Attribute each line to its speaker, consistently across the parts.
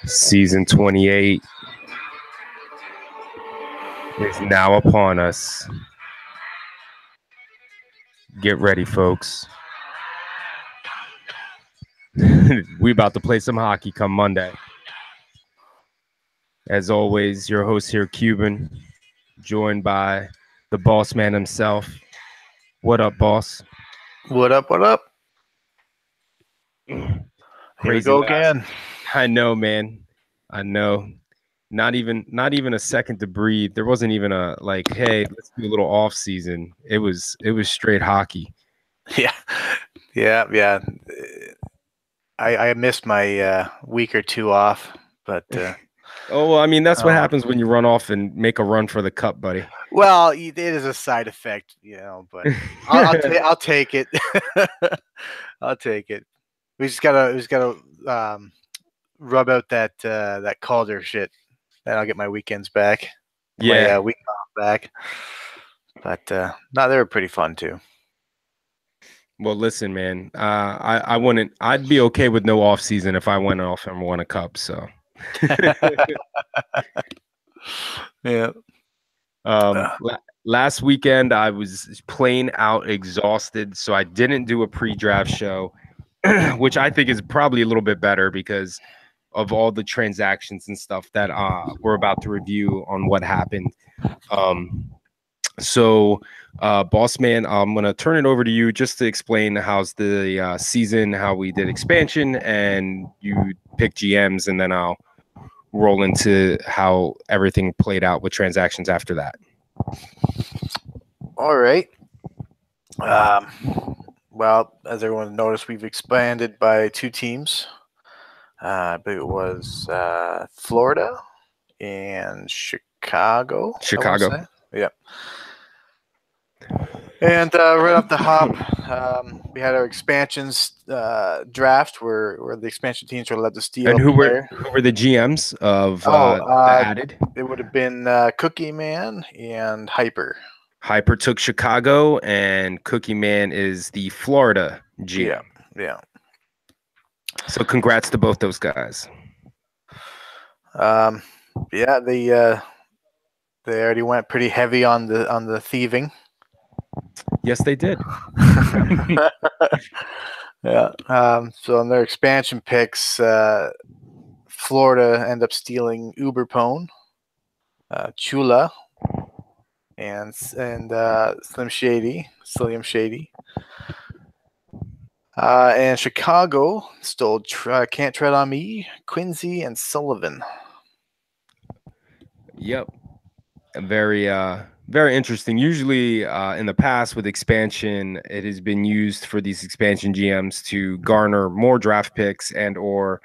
Speaker 1: Season 28 is now upon us. Get ready, folks. We about to play some hockey come Monday. As always, your host here, Cuban, joined by the boss man himself. What up, boss?
Speaker 2: What up, what up?
Speaker 1: Crazy.
Speaker 2: Here we go again.
Speaker 1: I know, man. I know. Not even a second to breathe. There wasn't even a like, hey, let's do a little off season. It was straight hockey.
Speaker 2: Yeah. I missed my week or two off, but
Speaker 1: oh well, I mean that's what happens when you run off and make a run for the cup, buddy.
Speaker 2: Well, it is a side effect, but I'll take it. I'll take it. We just gotta rub out that Calder shit. Then I'll get my weekends back.
Speaker 1: Yeah,
Speaker 2: my week off back. But no, they were pretty fun too.
Speaker 1: Well, listen, man. I wouldn't. I'd be okay with no off season if I went off and won a cup. So.
Speaker 2: Yeah.
Speaker 1: Last weekend I was plain out exhausted, so I didn't do a pre-draft show, which I think is probably a little bit better because of all the transactions and stuff that we're about to review on what happened. So, boss man, I'm going to turn it over to you just to explain how's the season, how we did expansion, and you pick GMs, and then I'll roll into how everything played out with transactions after that.
Speaker 2: All right. Well, as everyone noticed, we've expanded by 2 teams. But it was Florida and Chicago. Yep. And right off the hop, we had our expansions draft where the expansion teams were allowed to steal.
Speaker 1: And who were the GMs of added?
Speaker 2: It would have been Cookie Man and Hyper.
Speaker 1: Hyper took Chicago, and Cookie Man is the Florida GM.
Speaker 2: Yeah. So
Speaker 1: congrats to both those guys.
Speaker 2: Yeah, they already went pretty heavy on the thieving.
Speaker 1: Yes, they did.
Speaker 2: Yeah. So on their expansion picks, Florida end up stealing Uberpone, Chula, and Slim Shady. And Chicago stole Can't Tread on Me, Quincy, and Sullivan.
Speaker 1: Yep. Very interesting. Usually in the past with expansion, it has been used for these expansion GMs to garner more draft picks and or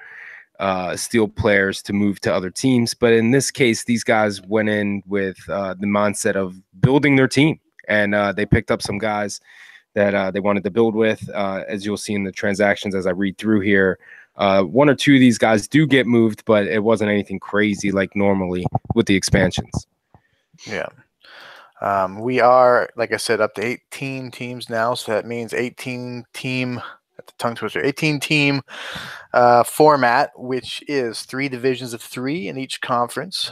Speaker 1: steal players to move to other teams. But in this case, these guys went in with the mindset of building their team, and they picked up some guys that they wanted to build with. As you'll see in the transactions as I read through here, 1 or 2 of these guys do get moved, but it wasn't anything crazy like normally with the expansions.
Speaker 2: Yeah. We are, like I said, up to 18 teams now, so that means 18 team format, which is 3 divisions of 3 in each conference.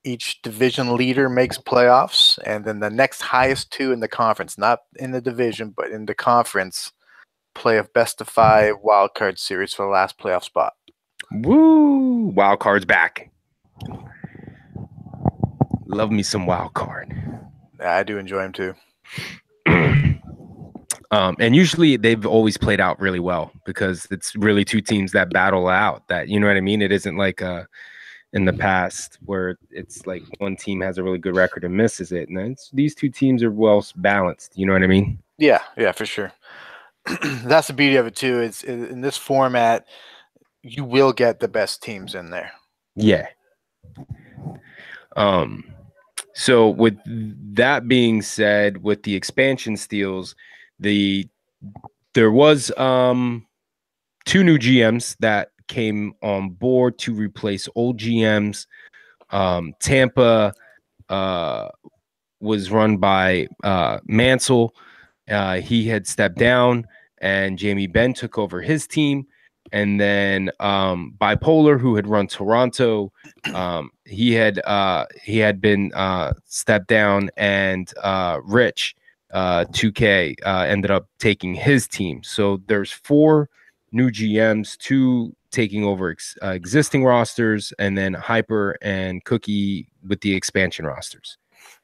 Speaker 2: Each division leader makes playoffs, and then the next highest 2 in the conference, not in the division, but in the conference, play a best of 5 wild card series for the last playoff spot.
Speaker 1: Woo! Wild card's back. Love me some wild card.
Speaker 2: Yeah, I do enjoy them too.
Speaker 1: And usually they've always played out really well because it's really 2 teams that battle out. That, you know what I mean? It isn't like in the past where it's like one team has a really good record and misses it. And these 2 teams are well balanced. You know what I mean?
Speaker 2: Yeah, for sure. That's the beauty of it too. It's in this format, you will get the best teams in there.
Speaker 1: Yeah. So with that being said, with the expansion steals, the There was 2 new GMs that came on board to replace old GMs. Tampa was run by Mansell. He had stepped down, and Jamie Benn took over his team. And then Bipolar, who had run Toronto, he had been stepped down, and Rich 2K ended up taking his team. So there's 4 new GMs, 2 taking over existing rosters, and then Hyper and Cookie with the expansion rosters.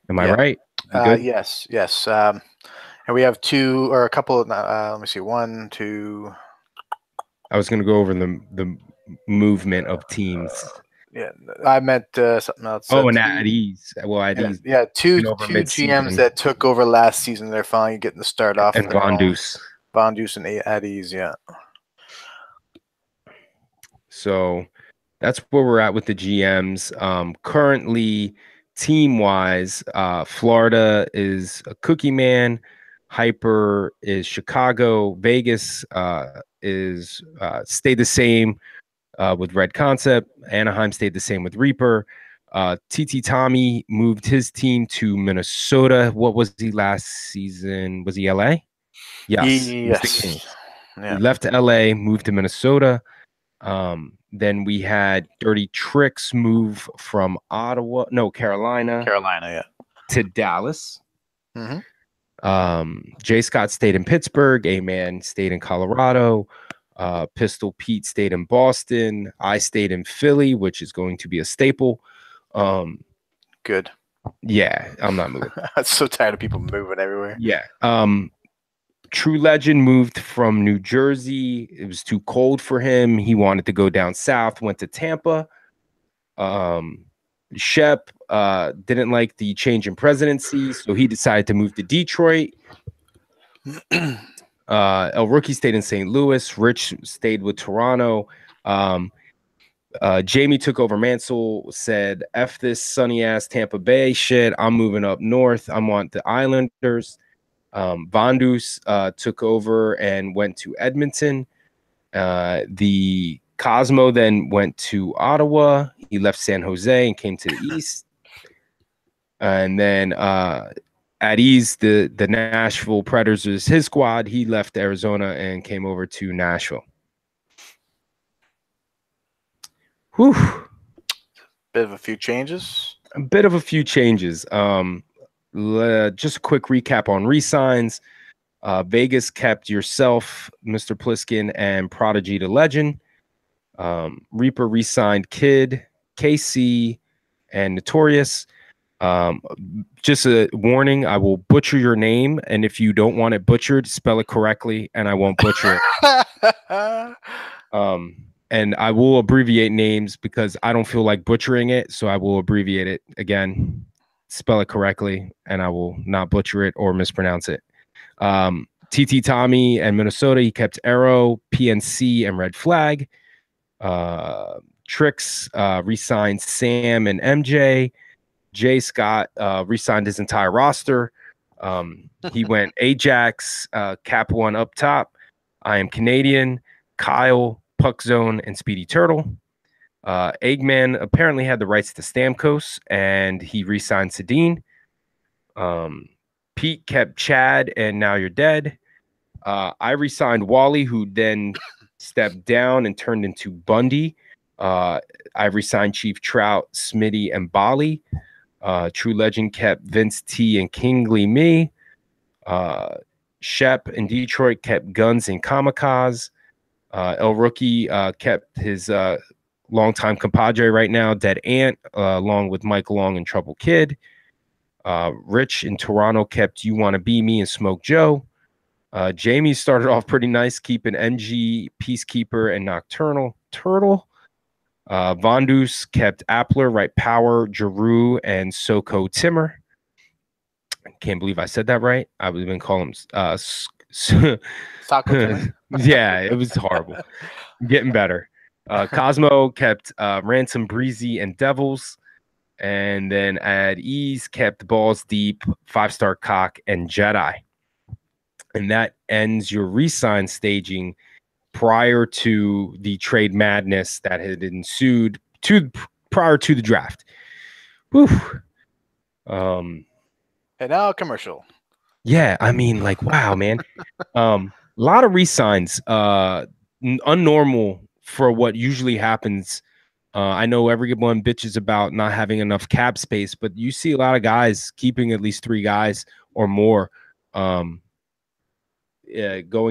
Speaker 1: Am I right? Good.
Speaker 2: Yes. And we have 2 or a couple. Let me see. 1, 2.
Speaker 1: I was going to go over the movement of teams.
Speaker 2: Yeah, I meant something else.
Speaker 1: And at ease. Well, at ease.
Speaker 2: Yeah, two
Speaker 1: mid-season.
Speaker 2: GMs that took over last season. They're finally getting the start off.
Speaker 1: And Von Deuce.
Speaker 2: And at ease, yeah.
Speaker 1: So that's where we're at with the GMs. Currently, team-wise, Florida is a Cookie Man. Hyper is Chicago. Vegas is stayed the same with Red Concept. Anaheim stayed the same with Reaper. TT Tommy moved his team to Minnesota. What was he last season? Was he LA? Yes.
Speaker 2: Yes.
Speaker 1: Yeah. He left LA, moved to Minnesota. Then we had Dirty Tricks move from Carolina, to Dallas. Jay Scott stayed in Pittsburgh. A-Man stayed in Colorado. Pistol Pete stayed in Boston. I stayed in Philly, which is going to be a staple.
Speaker 2: Good.
Speaker 1: Yeah, I'm not moving.
Speaker 2: I'm so tired of people moving everywhere.
Speaker 1: Yeah. True Legend moved from New Jersey. It was too cold for him. He wanted to go down south, went to Tampa. Shep didn't like the change in presidency, so he decided to move to Detroit. El Rookie stayed in St. Louis. Rich stayed with Toronto. Jamie took over Mansell, said, F this sunny ass Tampa Bay shit. I'm moving up north. I want the Islanders. Von Deuce took over and went to Edmonton. The Cosmo then went to Ottawa. He left San Jose and came to the east. And then at ease, the Nashville Predators is his squad. He left Arizona and came over to Nashville. Whew.
Speaker 2: Bit of a few changes.
Speaker 1: Just a quick recap on re-signs. Vegas kept yourself, Mr. Pliskin, and Prodigy the Legend. Reaper re-signed Kid, KC, and Notorious. Just a warning, I will butcher your name, and if you don't want it butchered, spell it correctly, and I won't butcher it. And I will abbreviate names because I don't feel like butchering it, so I will abbreviate it again, spell it correctly, and I will not butcher it or mispronounce it. TT Tommy and Minnesota, he kept Arrow, PNC, and Red Flag. Tricks re-signed Sam and MJ. Jay Scott re-signed his entire roster. He went Ajax, Cap One up top. I Am Canadian, Kyle, Puck Zone, and Speedy Turtle. Eggman apparently had the rights to Stamkos, and he re-signed Sedin. Pete kept Chad, and Now You're Dead. I re-signed Wally, who then stepped down and turned into Bundy. I re-signed Chief Trout, Smitty, and Bali. True Legend kept Vince T and Kingly Me. Shep in Detroit kept Guns and Kamikaze. El Rookie kept his longtime compadre right now, Dead Ant, along with Mike Long and Trouble Kid. Rich in Toronto kept You Wanna Be Me and Smoke Joe. Jamie started off pretty nice, keeping NG, Peacekeeper, and Nocturnal Turtle. Von Deuce kept Appler, Right Power, Giroux, and Soko Timmer. I can't believe I said that right. I would have been calling him yeah, it was horrible. Getting better. Cosmo kept Ransom, Breezy, and Devils. And then at ease kept Balls Deep, 5-Star Cock, and Jedi. and that ends your re-sign staging prior to the trade madness that had ensued prior to the draft. Whew.
Speaker 2: And now a commercial.
Speaker 1: Yeah, I mean, like, wow, man. A lot of re-signs, unnormal for what usually happens. I know everyone bitches about not having enough cap space, but you see a lot of guys keeping at least 3 guys or more going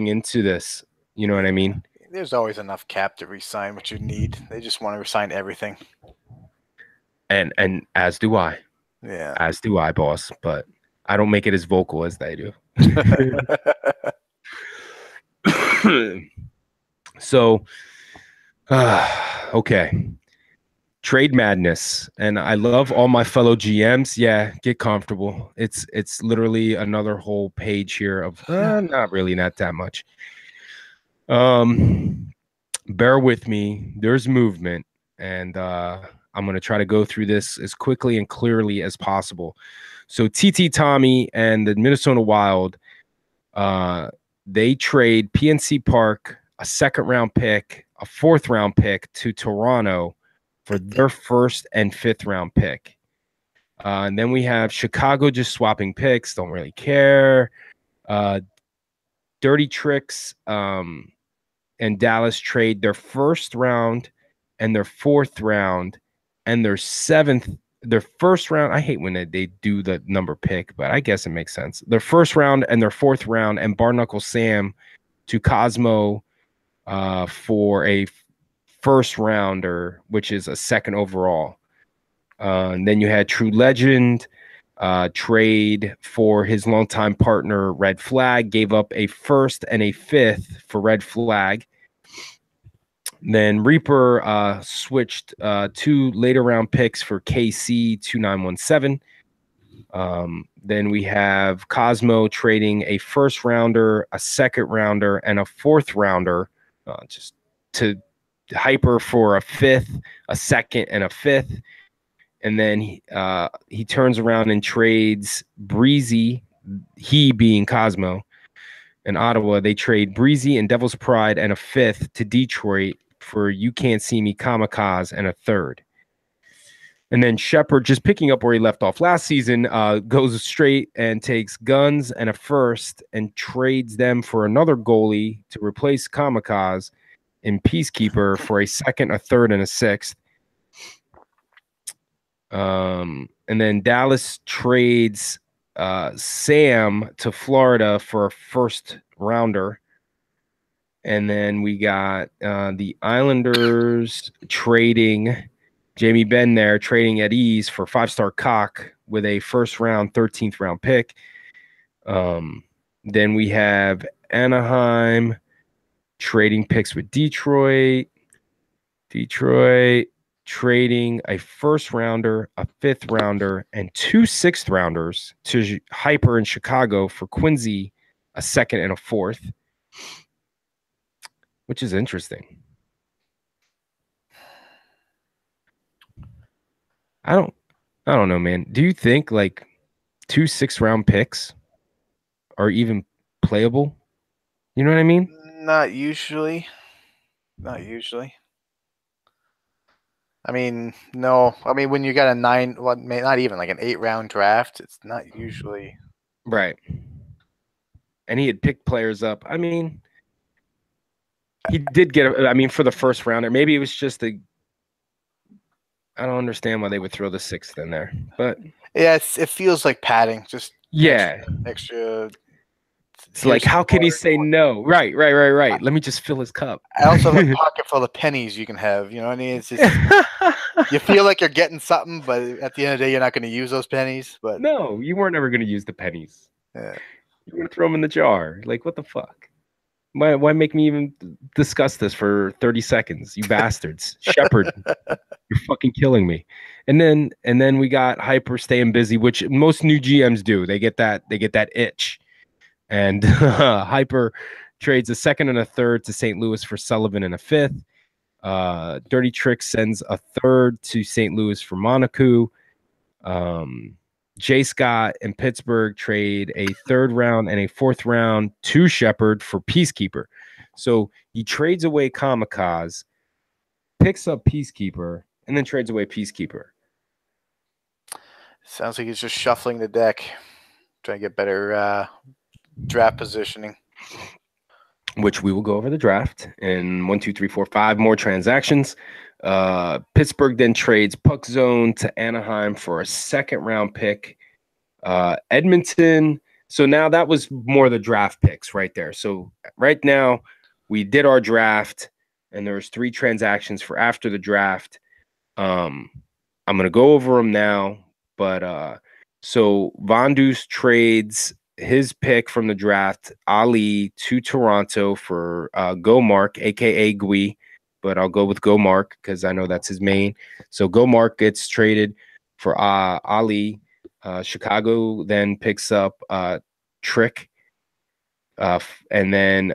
Speaker 1: into this. You know what I mean?
Speaker 2: There's always enough cap to re-sign what you need. They just want to re-sign everything.
Speaker 1: And as do I.
Speaker 2: Yeah.
Speaker 1: As do I, boss. But I don't make it as vocal as they do. So, okay. Trade madness, and I love all my fellow GMs. Yeah, get comfortable. It's literally another whole page here of not really, not that much. Bear with me. There's movement, and I'm gonna try to go through this as quickly and clearly as possible. So TT Tommy and the Minnesota Wild, they trade PNC Park, a 2nd-round pick, a 4th-round pick to Toronto for their 1st and 5th-round pick. And then we have Chicago just swapping picks, don't really care. Dirty Tricks and Dallas trade their 1st round and their 4th round and their 1st round. I hate when they do the number pick, but I guess it makes sense. Their 1st round and their 4th round and Barnacle Sam to Cosmo for a 1st rounder, which is a 2nd overall. And then you had True Legend trade for his longtime partner, Red Flag, gave up a 1st and a 5th for Red Flag. Then Reaper switched 2 later round picks for KC 2917. Then we have Cosmo trading a 1st rounder, a 2nd rounder, and a 4th rounder just to Hyper for a 5th, a 2nd, and a 5th. And then he turns around and trades Breezy, he being Cosmo, in Ottawa. They trade Breezy and Devil's Pride and a 5th to Detroit for You Can't See Me Kamikaze and a 3rd. And then Shepard, just picking up where he left off last season, goes straight and takes Guns and a 1st and trades them for another goalie to replace Kamikaze in Peacekeeper for a 2nd, a 3rd, and a 6th. And then Dallas trades Sam to Florida for a 1st rounder. And then we got the Islanders trading Jamie Benn there, trading at ease for 5-star Cock with a 1st round, 13th round pick. Then we have Anaheim trading picks with Detroit trading a 1st rounder, a 5th rounder, and 2 6th rounders to Hyper in Chicago for Quincy, a 2nd and a 4th, which is interesting. I don't know, man. Do you think like 2 6th-round picks are even playable? You know what I mean?
Speaker 2: Not usually. Not usually. I mean, no. I mean, when you got a 9, well, not even like an 8-round draft, it's not usually
Speaker 1: right. And he had picked players up. I mean, he did get. I mean, for the 1st rounder, maybe it was just a. I don't understand why they would throw the 6th in there, but
Speaker 2: yeah, it feels like padding. Just
Speaker 1: yeah,
Speaker 2: extra.
Speaker 1: It's like, how can he say no? Right. Let me just fill his cup.
Speaker 2: I also have a pocket full of pennies you can have. You know what I mean? It's just you feel like you're getting something, but at the end of the day, you're not going to use those pennies. But
Speaker 1: no, you weren't ever going to use the pennies.
Speaker 2: Yeah.
Speaker 1: You're going to throw them in the jar. Like, what the fuck? Why make me even discuss this for 30 seconds? You bastards. Shepard, you're fucking killing me. And then we got Hyper staying busy, which most new GMs do. They get that itch. And Hyper trades a 2nd and a 3rd to St. Louis for Sullivan and a 5th. Dirty Trick sends a 3rd to St. Louis for Monaco. Jay Scott and Pittsburgh trade a 3rd round and a 4th round to Shepard for Peacekeeper. So he trades away Kamikaze, picks up Peacekeeper, and then trades away Peacekeeper.
Speaker 2: Sounds like he's just shuffling the deck, trying to get better draft positioning.
Speaker 1: Which we will go over the draft in 1, 2, 3, 4, 5 more transactions. Pittsburgh then trades Puck Zone to Anaheim for a 2nd round pick. Edmonton. So now that was more the draft picks right there. So right now we did our draft, and there was 3 transactions for after the draft. I'm gonna go over them now, but so Von Deuce trades his pick from the draft, Ali, to Toronto for Go Mark, aka Gui, but I'll go with Go Mark because I know that's his main. So Go Mark gets traded for Ali. Chicago then picks up Trick, and then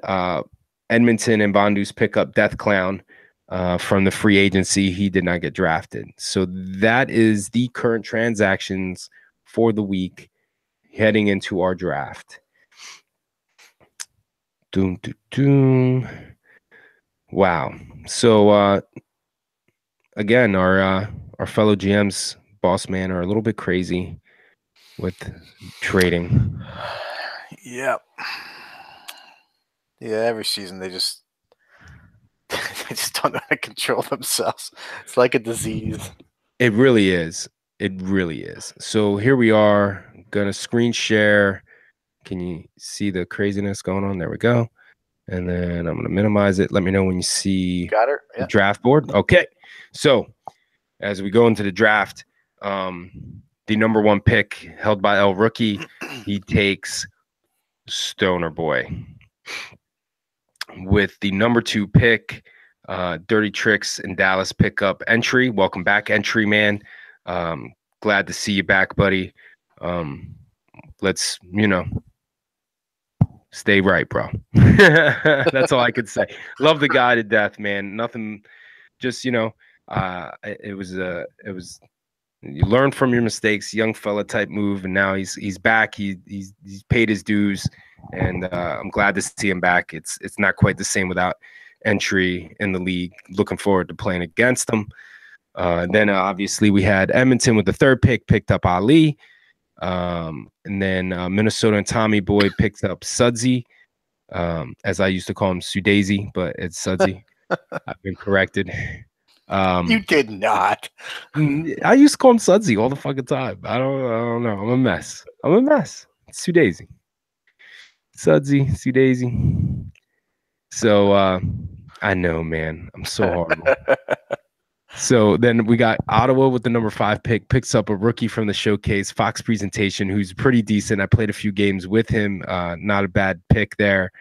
Speaker 1: Edmonton and Von Deuce pick up Death Clown from the free agency. He did not get drafted. So that is the current transactions for the week heading into our draft. Doom, doom, doom. Wow. So again, our fellow GMs, boss man, are a little bit crazy with trading.
Speaker 2: Yep. Yeah, every season they just don't know how to control themselves. It's like a disease.
Speaker 1: It really is. It really is. So here we are. Gonna screen share. Can you see the craziness going on? There we go. And then I'm gonna minimize it. Let me know when you see the draft board. Okay. So as we go into the draft, the number 1 pick held by El Rookie, he takes Stoner Boy. With the number 2 pick, Dirty Tricks in Dallas pick up Entry. Welcome back, Entry, man. Glad to see you back, buddy. Let's, stay right, bro. That's all I could say. Love the guy to death, man. Nothing, just, it was you learn from your mistakes, young fella type move, and now he's back. He's paid his dues, and I'm glad to see him back. It's not quite the same without Entry in the league. Looking forward to playing against him. Then obviously we had Edmonton with the 3rd pick, picked up Ali. And then Minnesota and Tommy Boy picked up Sudsy, as I used to call him Sudaisy, but it's Sudsy. I've been corrected.
Speaker 2: You did not.
Speaker 1: I used to call him Sudsy all the fucking time. I don't know. I'm a mess. It's Sudaisy. Sudsy, Sudaisy. So I know, man. I'm so horrible. So then we got Ottawa with the number 5 pick, picks up a rookie from the showcase, Fox Presentation, who's pretty decent. I played a few games with him. Not a bad pick there.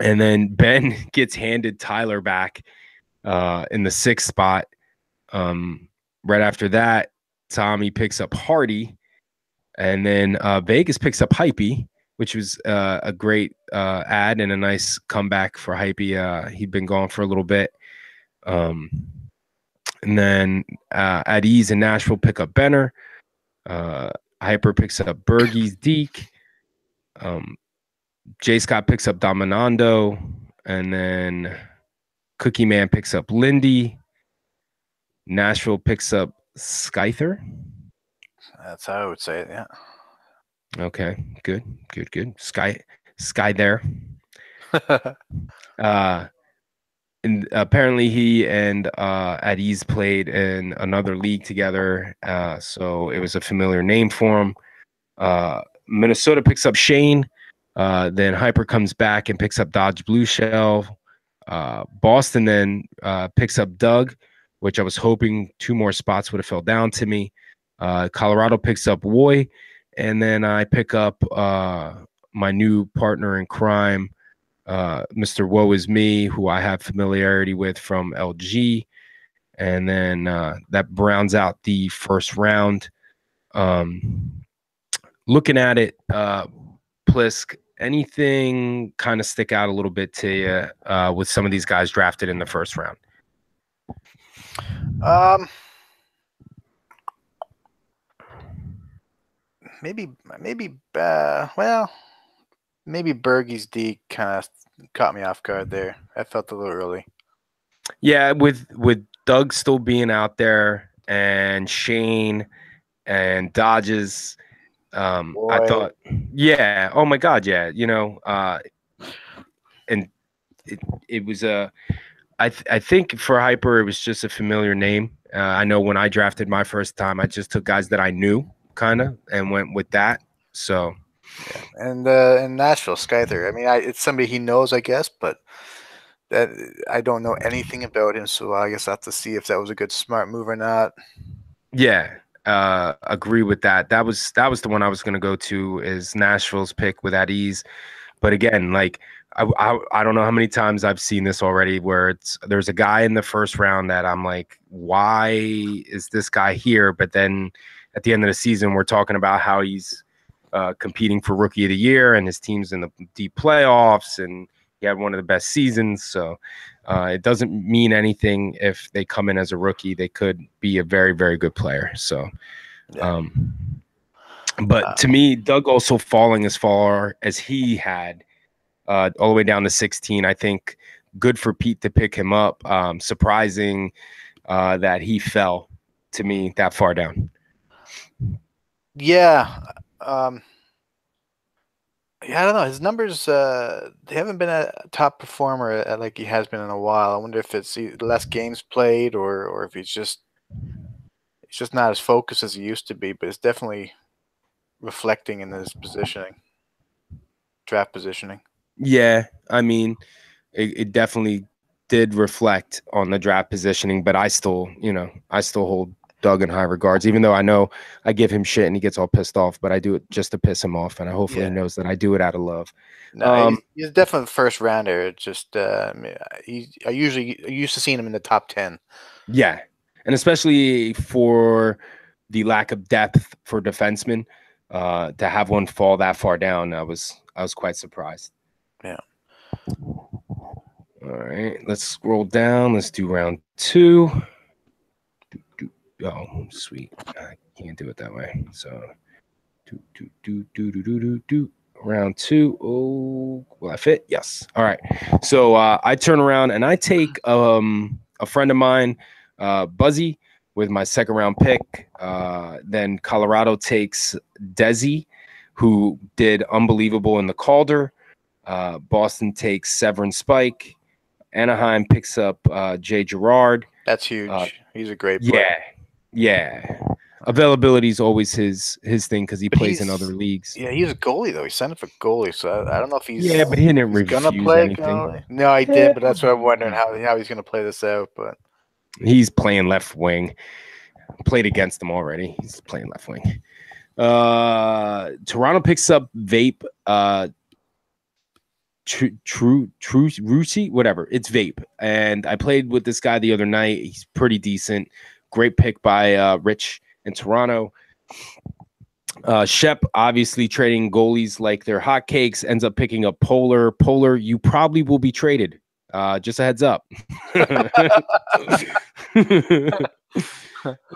Speaker 1: And then Ben gets handed Tyler back in the 6th spot. Right after that, Tommy picks up Hardy. And then Vegas picks up Hypey, which was a great ad and a nice comeback for Hypey. He'd been gone for a little bit. And then at ease in Nashville pick up Benner. Hyper picks up Bergie's Deke. J. Scott picks up Dominando. And then Cookie Man picks up Lindy. Nashville picks up Skyther.
Speaker 2: That's how I would say it, yeah.
Speaker 1: Okay, good. Sky there. And apparently he and at ease played in another league together, so it was a familiar name for him. Minnesota picks up Shane, then Hyper comes back and picks up Dodge Blue Shell. Boston then picks up Doug, which I was hoping 2 more spots would have fell down to me. Colorado picks up Woy, and then I pick up my new partner in crime, Mr. Woe Is Me, who I have familiarity with from LG. And then that rounds out the first round. Looking at it, Plisk, anything kind of stick out a little bit to you with some of these guys drafted in the first round?
Speaker 2: well, maybe Bergey's D kind of caught me off guard there. I felt a little early.
Speaker 1: Yeah, with Doug still being out there and Shane and Dodges, I
Speaker 2: Boy,
Speaker 1: thought, yeah, oh my God, yeah, and it, it was I think for Hyper, it was just a familiar name. I know when I drafted my first time, I just took guys that I knew kind of and went with that. So
Speaker 2: yeah, and in Nashville, Skyther. I mean, it's somebody he knows, I guess, but that I don't know anything about him, so I guess I have to see if that was a good smart move or not.
Speaker 1: yeah, agree with that. That was the one I was going to go to is Nashville's pick with at ease. But again, like I don't know how many times I've seen this already where there's a guy in the first round that I'm like, why is this guy here? But then at the end of the season, we're talking about how he's competing for Rookie of the Year and his team's in the deep playoffs and he had one of the best seasons. So it doesn't mean anything if they come in as a rookie. They could be a very, very good player. So,
Speaker 2: Yeah.
Speaker 1: but to me, Doug also falling as far as he had all the way down to 16. I think good for Pete to pick him up. Surprising that he fell to me that far down.
Speaker 2: Yeah. Yeah, I don't know. His numbers, they haven't been a top performer like he has been in a while. I wonder if it's less games played or if he's just not as focused as he used to be. But it's definitely reflecting in his positioning, draft positioning.
Speaker 1: Yeah, I mean, it definitely did reflect on the draft positioning, but I still hold Doug in high regards, even though I know I give him shit and he gets all pissed off, but I do it just to piss him off, and hopefully he
Speaker 2: Yeah.
Speaker 1: knows that I do it out of love.
Speaker 2: No, he's definitely the first rounder. It's just I used to seeing him in the top 10.
Speaker 1: Yeah, and especially for the lack of depth for defensemen, to have one fall that far down, I was quite surprised.
Speaker 2: Yeah.
Speaker 1: All right, let's scroll down. Let's do round two. Oh, sweet. I can't do it that way. So, round two. Oh, will I fit? Yes. All right. So I turn around and I take a friend of mine, Buzzy, with my second round pick. Then Colorado takes Desi, who did unbelievable in the Calder. Boston takes Severin Spike. Anaheim picks up Jay Girard.
Speaker 2: That's huge. He's a great player.
Speaker 1: Yeah, yeah. Availability is always his thing because he
Speaker 2: But
Speaker 1: plays in other leagues.
Speaker 2: he's a goalie though. He signed up for goalie, so I don't know if
Speaker 1: Yeah, but he didn't
Speaker 2: he's gonna
Speaker 1: refuse
Speaker 2: play
Speaker 1: anything.
Speaker 2: goalie. No, he did, but that's what I'm wondering how he's gonna play this out. But
Speaker 1: He's playing left wing. Played against him already. He's playing left wing. Toronto picks up Vape. True Rusi, whatever. It's Vape, and I played with this guy the other night. He's pretty decent. Great pick by Rich in Toronto. Shep, obviously trading goalies like they're hotcakes, ends up picking up Polar. Polar, you probably will be traded. Just a heads up.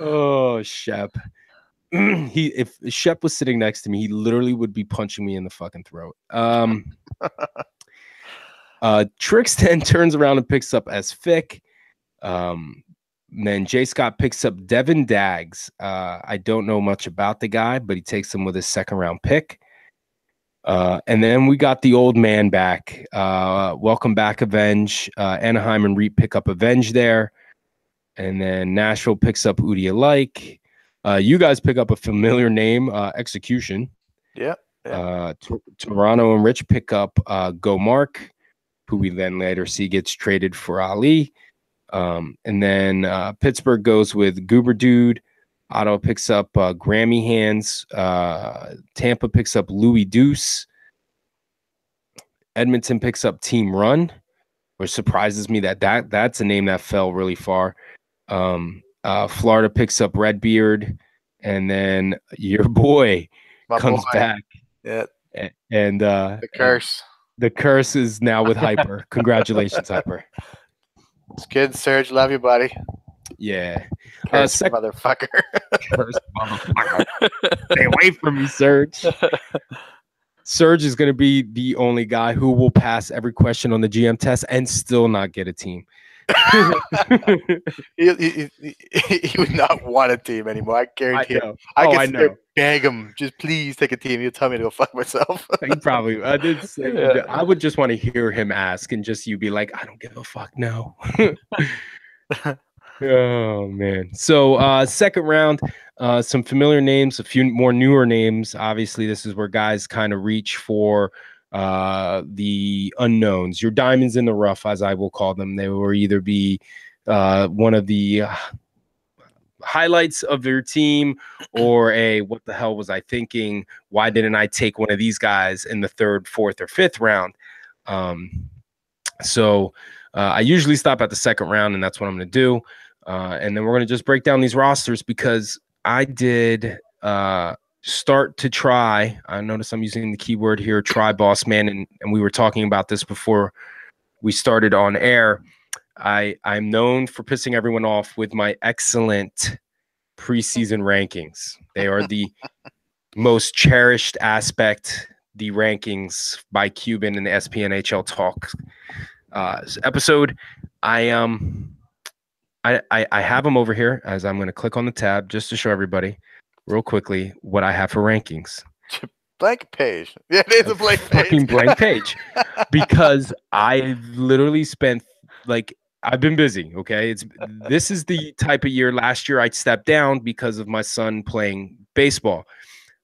Speaker 1: Oh, Shep. If Shep was sitting next to me, he literally would be punching me in the fucking throat. Trix then turns around and picks up S. Fick. Then J. Scott picks up Devin Daggs. I don't know much about the guy, but he takes him with his second round pick. And then we got the old man back. Welcome back, Avenge. Anaheim and Reap pick up Avenge there. And then Nashville picks up Who Do You Like? You guys pick up a familiar name, Execution.
Speaker 2: yeah.
Speaker 1: Toronto and Rich pick up Go Mark, who we then later see gets traded for Ali. And then Pittsburgh goes with Goober Dude. Ottawa picks up Grammy Hands. Tampa picks up Louis Deuce. Edmonton picks up Team Run, which surprises me that's a name that fell really far. Florida picks up Redbeard, and then your boy comes back.
Speaker 2: Yeah.
Speaker 1: And
Speaker 2: The curse.
Speaker 1: the curse is now with Hyper. Congratulations, Hyper.
Speaker 2: It's good, Serge. Love you, buddy.
Speaker 1: Yeah.
Speaker 2: Cursed motherfucker.
Speaker 1: Cursed motherfucker. Stay away from me, Serge. Serge is going to be the only guy who will pass every question on the GM test and still not get a team.
Speaker 2: he would not want a team anymore. I guarantee. I
Speaker 1: I
Speaker 2: could
Speaker 1: know.
Speaker 2: beg him, just please take a team. He'll tell me to go fuck myself.
Speaker 1: He probably. I would just want to hear him ask, and just you be like, I don't give a fuck. No. Oh man. So second round, some familiar names, a few more newer names. Obviously, this is where guys kind of reach for the unknowns, your diamonds in the rough, as I will call them. They will either be one of the highlights of your team or what the hell was I thinking? Why didn't I take one of these guys in the third, fourth, or fifth round? So I usually stop at the second round, and that's what I'm going to do. And then we're going to just break down these rosters because I did start to try. I notice I'm using the keyword here, try, boss man. And we were talking about this before we started on air. I'm known for pissing everyone off with my excellent preseason rankings. They are the most cherished aspect, the rankings by Cuban in the SPNHL Talk episode. I have them over here as I'm going to click on the tab just to show everybody real quickly what I have for rankings.
Speaker 2: Blank page. Yeah, it is a blank page.
Speaker 1: Fucking blank page. Because I literally spent I've been busy. Okay. This is the type of year. Last year I stepped down because of my son playing baseball.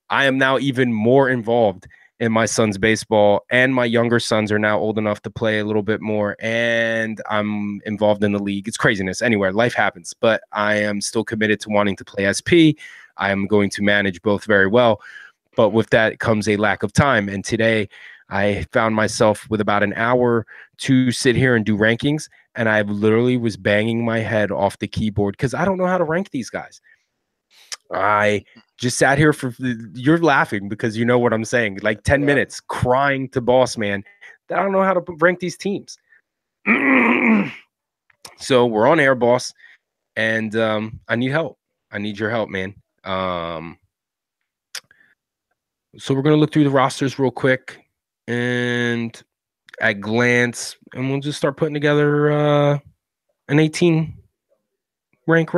Speaker 1: I am now even more involved in my son's baseball, and my younger sons are now old enough to play a little bit more, and I'm involved in the league. It's craziness. Anyway, life happens, but I am still committed to wanting to play SP. I am going to manage both very well, but with that comes a lack of time. And today I found myself with about an hour to sit here and do rankings, and I literally was banging my head off the keyboard because I don't know how to rank these guys. I just sat here you're laughing because you know what I'm saying, like 10 minutes crying to boss man that I don't know how to rank these teams. So we're on air, boss, and I need help. I need your help, man. So we're going to look through the rosters real quick and at glance, and we'll just start putting together an 18 rank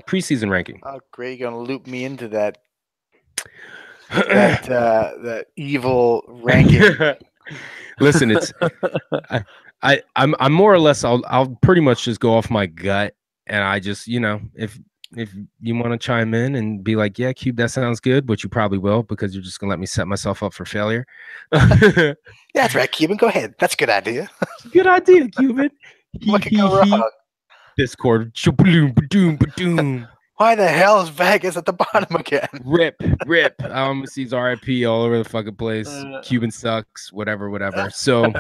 Speaker 1: preseason ranking.
Speaker 2: Oh, great. You're going to loop me into that that evil ranking.
Speaker 1: Listen, it's I'm more or less I'll pretty much just go off my gut, and I just, if you want to chime in and be like, yeah, Cube, that sounds good, which you probably will because you're just gonna let me set myself up for failure.
Speaker 2: Yeah, that's right, Cuban. Go ahead. That's a good idea.
Speaker 1: Good idea, Cuban.
Speaker 2: What could go wrong?
Speaker 1: Discord.
Speaker 2: Why the hell is Vegas at the bottom again?
Speaker 1: Rip. Sees RIP all over the fucking place. Cuban sucks. Whatever. So,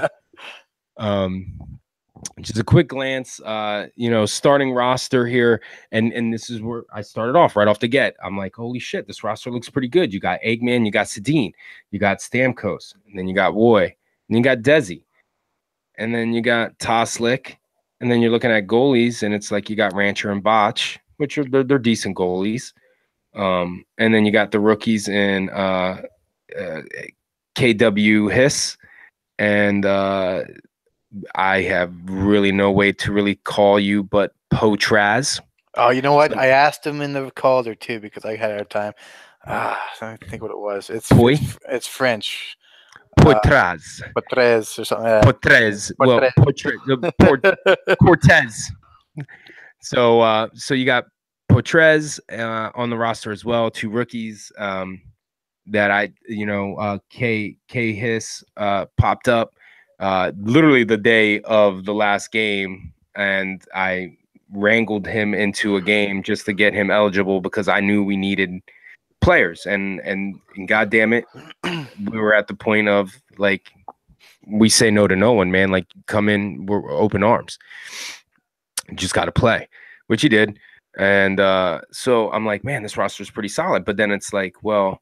Speaker 1: just a quick glance. Starting roster here, and this is where I started off right off the get. I'm like, holy shit, this roster looks pretty good. You got Eggman, you got Sedin, you got Stamkos, and then you got Woy, and you got Desi, and then you got Toslik. And then you're looking at goalies, and it's like you got Rancher and Botch, which they're decent goalies. And then you got the rookies in KW Hiss, and I have really no way to really call you but Potraz.
Speaker 2: Oh, you know what? I asked him in the caller too because I had a hard time. I think what it was. It's French.
Speaker 1: Potraz.
Speaker 2: Potrez or something.
Speaker 1: Potrez. Well, Cortez. So you got Potrez on the roster as well. Two rookies that K Hiss popped up literally the day of the last game, and I wrangled him into a game just to get him eligible because I knew we needed players, and God damn it, we were at the point of like, we say no to no one, man. Like, come in, we're open arms. Just got to play, which he did. And so I'm like, man, this roster is pretty solid. But then it's like, well,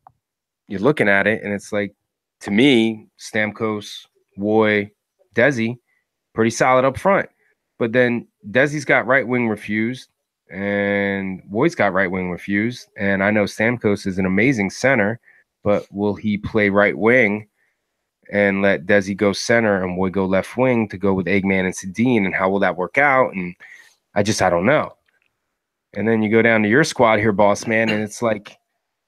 Speaker 1: you're looking at it, and it's like, to me, Stamkos, Woy, Desi, pretty solid up front. But then Desi's got right wing refused, and Boyd's got right wing refused. And I know Stamkos is an amazing center, but will he play right wing and let Desi go center and Boyd go left wing to go with Eggman and Sedin? And how will that work out? And I don't know. And then you go down to your squad here, boss man, and it's like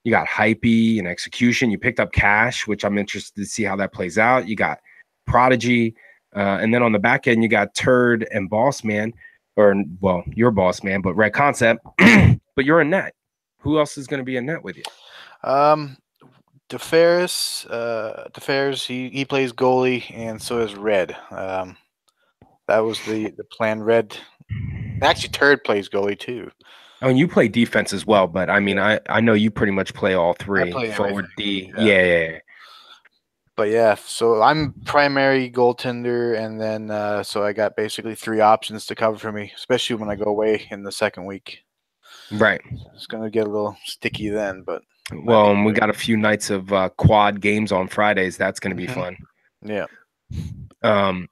Speaker 1: you got Hypey and Execution. You picked up Cash, which I'm interested to see how that plays out. You got Prodigy. And then on the back end, you got Turd and Boss Man. Or, well, you're Boss Man, but Red Concept. But you're a net. Who else is going to be a net with you?
Speaker 2: DeFerris, he plays goalie, and so is Red. That was the plan. Red, actually, Turd plays goalie too.
Speaker 1: Oh, and you play defense as well, but I mean,
Speaker 2: Yeah.
Speaker 1: I know you pretty much play all
Speaker 2: I
Speaker 1: three.
Speaker 2: play
Speaker 1: Forward,
Speaker 2: everything.
Speaker 1: D. Yeah.
Speaker 2: But yeah, so I'm primary goaltender, and then so I got basically 3 options to cover for me, especially when I go away in the second week.
Speaker 1: Right.
Speaker 2: It's gonna get a little sticky then, but
Speaker 1: Well, and we got a few nights of quad games on Fridays. That's going to be fun.
Speaker 2: Yeah.
Speaker 1: And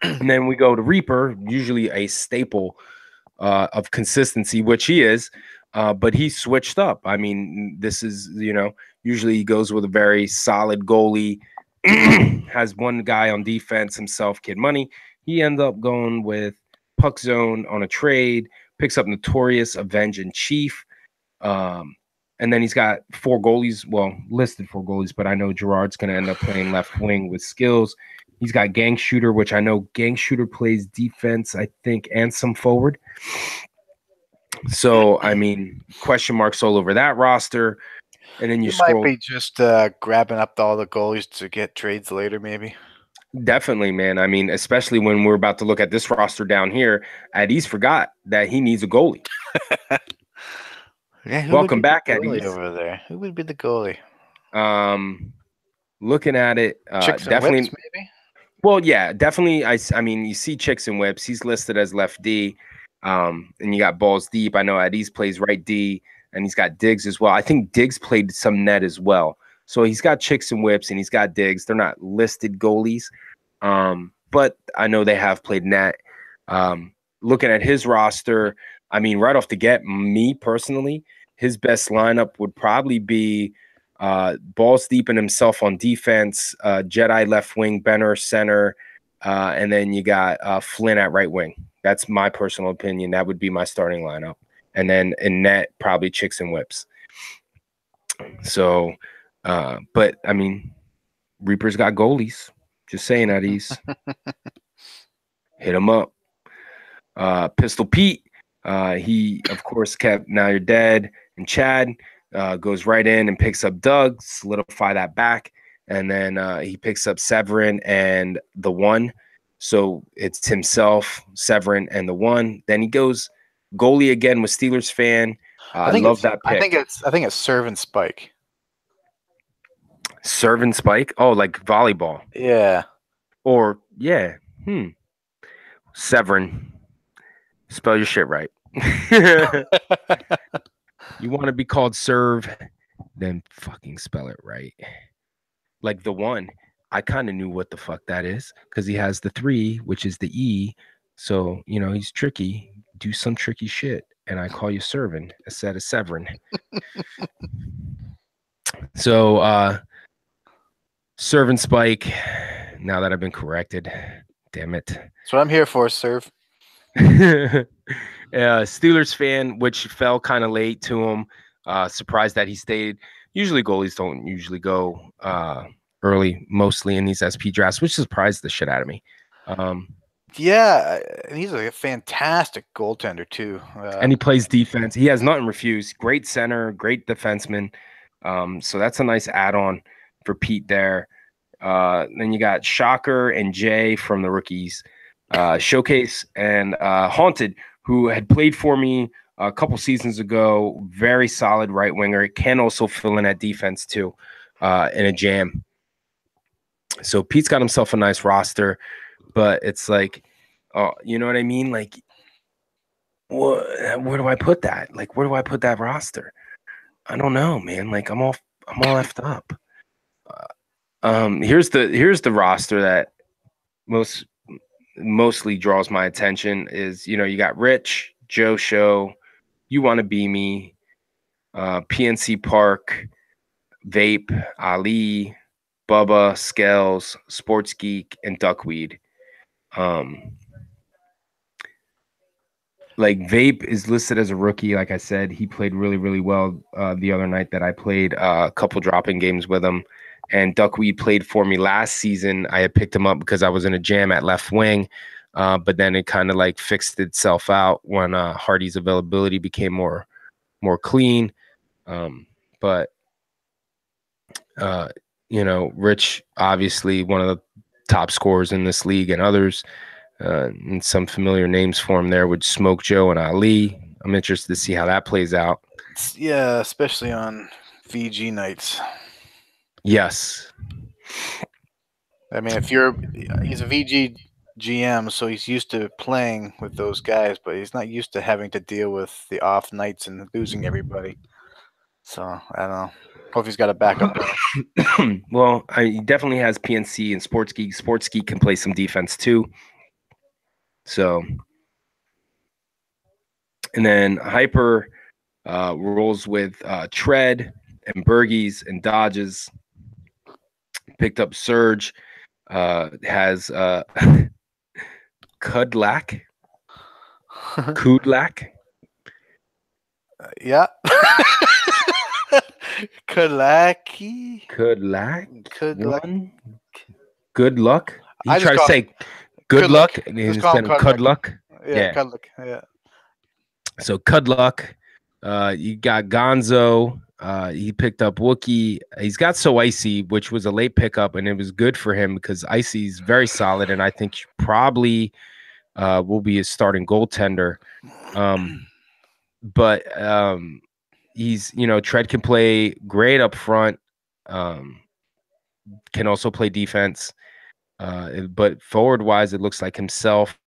Speaker 1: then we go to Reaper, usually a staple of consistency, which he is, but he switched up. I mean, this is, usually he goes with a very solid goalie, has one guy on defense himself, Kid Money. He ended up going with Puck Zone on a trade, picks up Notorious, Avenge, and Chief. And then he's got 4 goalies, listed 4 goalies, but I know Gerard's going to end up playing left wing with skills. He's got Gang Shooter, which I know Gang Shooter plays defense, I think, and some forward. So, I mean, question marks all over that roster. And then you scroll.
Speaker 2: Might be just grabbing up all the goalies to get trades later, maybe.
Speaker 1: Definitely, man. I mean, especially when we're about to look at this roster down here, Adis forgot that he needs a goalie.
Speaker 2: Yeah,
Speaker 1: welcome back,
Speaker 2: Adis.
Speaker 1: Adis.
Speaker 2: Over there. Who would be the goalie?
Speaker 1: Looking at it,
Speaker 2: Chicks and
Speaker 1: definitely.
Speaker 2: Whips, maybe.
Speaker 1: Well, yeah, definitely. I mean, you see Chicks and Whips. He's listed as left D. And you got Balls Deep. I know Adis plays right D, and he's got Diggs as well. I think Diggs played some net as well. So he's got Chicks and Whips, and he's got Diggs. They're not listed goalies, but I know they have played net. Looking at his roster, I mean, right off the get, me personally, his best lineup would probably be Balls Deep and himself on defense, Jedi left wing, Benner center, and then you got Flynn at right wing. That's my personal opinion. That would be my starting lineup. And then in net, probably Chicks and Whips. So, but I mean, Reaper's got goalies. Just saying, Adis. Hit him up. Pistol Pete. He, of course, kept Now You're Dead and Chad. Goes right in and picks up Doug, solidify that back. And then he picks up Severin and the one. So it's himself, Severin, and the one. Then he goes goalie again with Steelers fan. I love that pick.
Speaker 2: I think it's Serve and Spike.
Speaker 1: Serve and Spike? Oh, like volleyball.
Speaker 2: Yeah.
Speaker 1: Or, yeah. Severin. Spell your shit right. You want to be called Serve, then fucking spell it right. Like the one. I kind of knew what the fuck that is because he has the 3, which is the E. So, he's tricky. Do some tricky shit. And I call you Servin instead of Severin. So, Serve and Spike, now that I've been corrected, damn it.
Speaker 2: That's what I'm here for, Serve.
Speaker 1: Steelers fan, which fell kind of late to him. Surprised that he stayed. Usually goalies don't usually go early, mostly in these SP drafts, which surprised the shit out of me.
Speaker 2: Yeah, and he's a fantastic goaltender too.
Speaker 1: And he plays defense. He has nothing refused. Great center, great defenseman. So that's a nice add-on for Pete there. Then you got Shocker and Jay from the rookies. Showcase and Haunted, who had played for me a couple seasons ago. Very solid right winger. Can also fill in at defense too in a jam. So Pete's got himself a nice roster, but it's like, you know what I mean? Like, where do I put that? Like, where do I put that roster? I don't know, man. Like, I'm all effed up. Here's the roster that mostly draws my attention is, you got Rich, Joe Show, You Want to Be Me, PNC Park, Vape, Ali, Bubba, Scales, Sports Geek, and Duckweed. Like Vape is listed as a rookie. Like I said, he played really, really well the other night that I played a couple drop-in games with him. And Duckweed played for me last season. I had picked him up because I was in a jam at left wing, but then it kind of like fixed itself out when Hardy's availability became more clean. But Rich, obviously one of the top scorers in this league, and others. And some familiar names for him there with Smoke Joe and Ali. I'm interested to see how that plays out.
Speaker 2: Yeah, especially on VG nights.
Speaker 1: Yes.
Speaker 2: I mean, he's a VG GM, so he's used to playing with those guys, but he's not used to having to deal with the off nights and losing everybody. So I don't know. Hope he's got a backup plan.
Speaker 1: Well, he definitely has PNC and Sports Geek. Sports Geek can play some defense too. So, and then Hyper rolls with Tread and Bergies and Dodges. Picked up Surge. Has Kudlak. Kudlak.
Speaker 2: Yeah. Kudlaki.
Speaker 1: One. Good luck. He tried to say good luck, and he's instead of Kudluck.
Speaker 2: Yeah, Kudluck. Yeah.
Speaker 1: So Kudluck. You got Gonzo. He picked up Wookie. He's got So Icy, which was a late pickup, and it was good for him because Icy's very solid, and I think probably will be his starting goaltender. But he's, Tread can play great up front, can also play defense. But forward-wise, it looks like himself,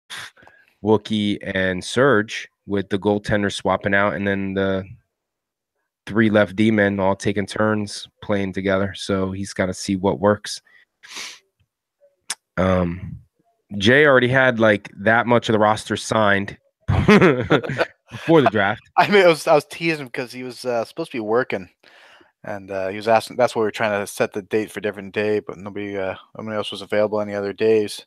Speaker 1: Wookie, and Surge with the goaltender swapping out, and then the 3 left D-men all taking turns playing together. So he's got to see what works. Jay already had like that much of the roster signed before the draft.
Speaker 2: I mean, I was teasing because he was supposed to be working, and he was asking. That's why we were trying to set the date for a different day, but nobody else was available any other days.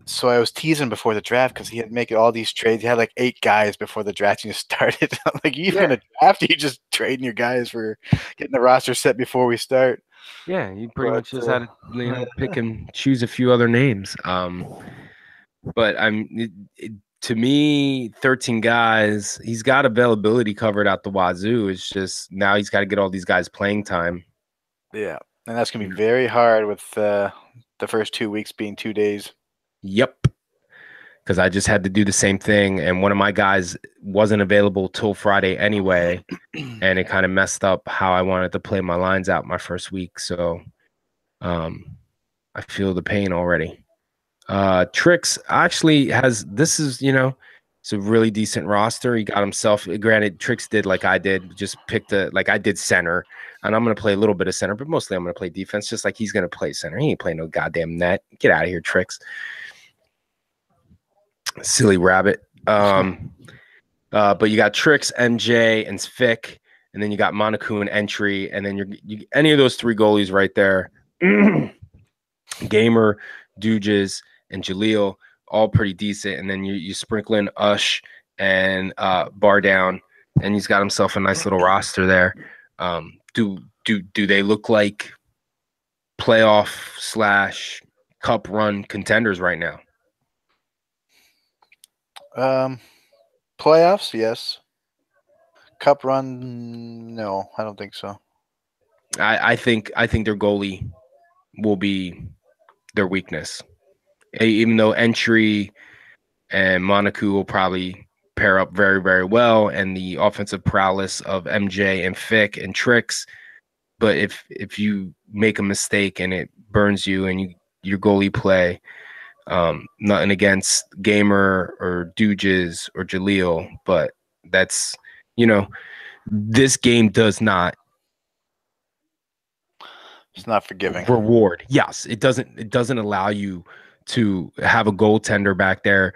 Speaker 2: So I was teasing before the draft because he had making all these trades. He had like 8 guys before the draft even started. I'm like, you in a draft? You just trading your guys for getting the roster set before we start.
Speaker 1: Yeah, you pretty much just had to pick and choose a few other names. But to me, 13 guys, he's got availability covered out the wazoo. It's just now he's got to get all these guys playing time.
Speaker 2: Yeah, and that's gonna be very hard with the first 2 weeks being 2 days.
Speaker 1: Yep. Because I just had to do the same thing, and one of my guys wasn't available till Friday anyway, and it kind of messed up how I wanted to play my lines out my first week. So I feel the pain already. Trix actually has this is it's a really decent roster. He got himself. Granted, Trix did like I did, just picked I did center, and I'm gonna play a little bit of center, but mostly I'm gonna play defense, just like he's gonna play center. He ain't playing no goddamn net. Get out of here, Trix. Silly rabbit. But you got Trix, MJ, and Fick, and then you got Monaco and Entry, and then you any of those 3 goalies right there. Gamer, Duges, and Jaleel, all pretty decent. And then you sprinkle in Ush and Bar Down, and he's got himself a nice little roster there. Do they look like playoff / cup run contenders right now?
Speaker 2: Playoffs, yes. Cup run, no, I don't think so.
Speaker 1: I think their goalie will be their weakness. Even though Entry and Monaco will probably pair up very, very well, and the offensive prowess of MJ and Fick and Trix. But if you make a mistake and it burns you and your goalie play, nothing against Gamer or Duges or Jaleel, but that's this game does not.
Speaker 2: It's not forgiving.
Speaker 1: Reward. Yes, it doesn't allow you to have a goaltender back there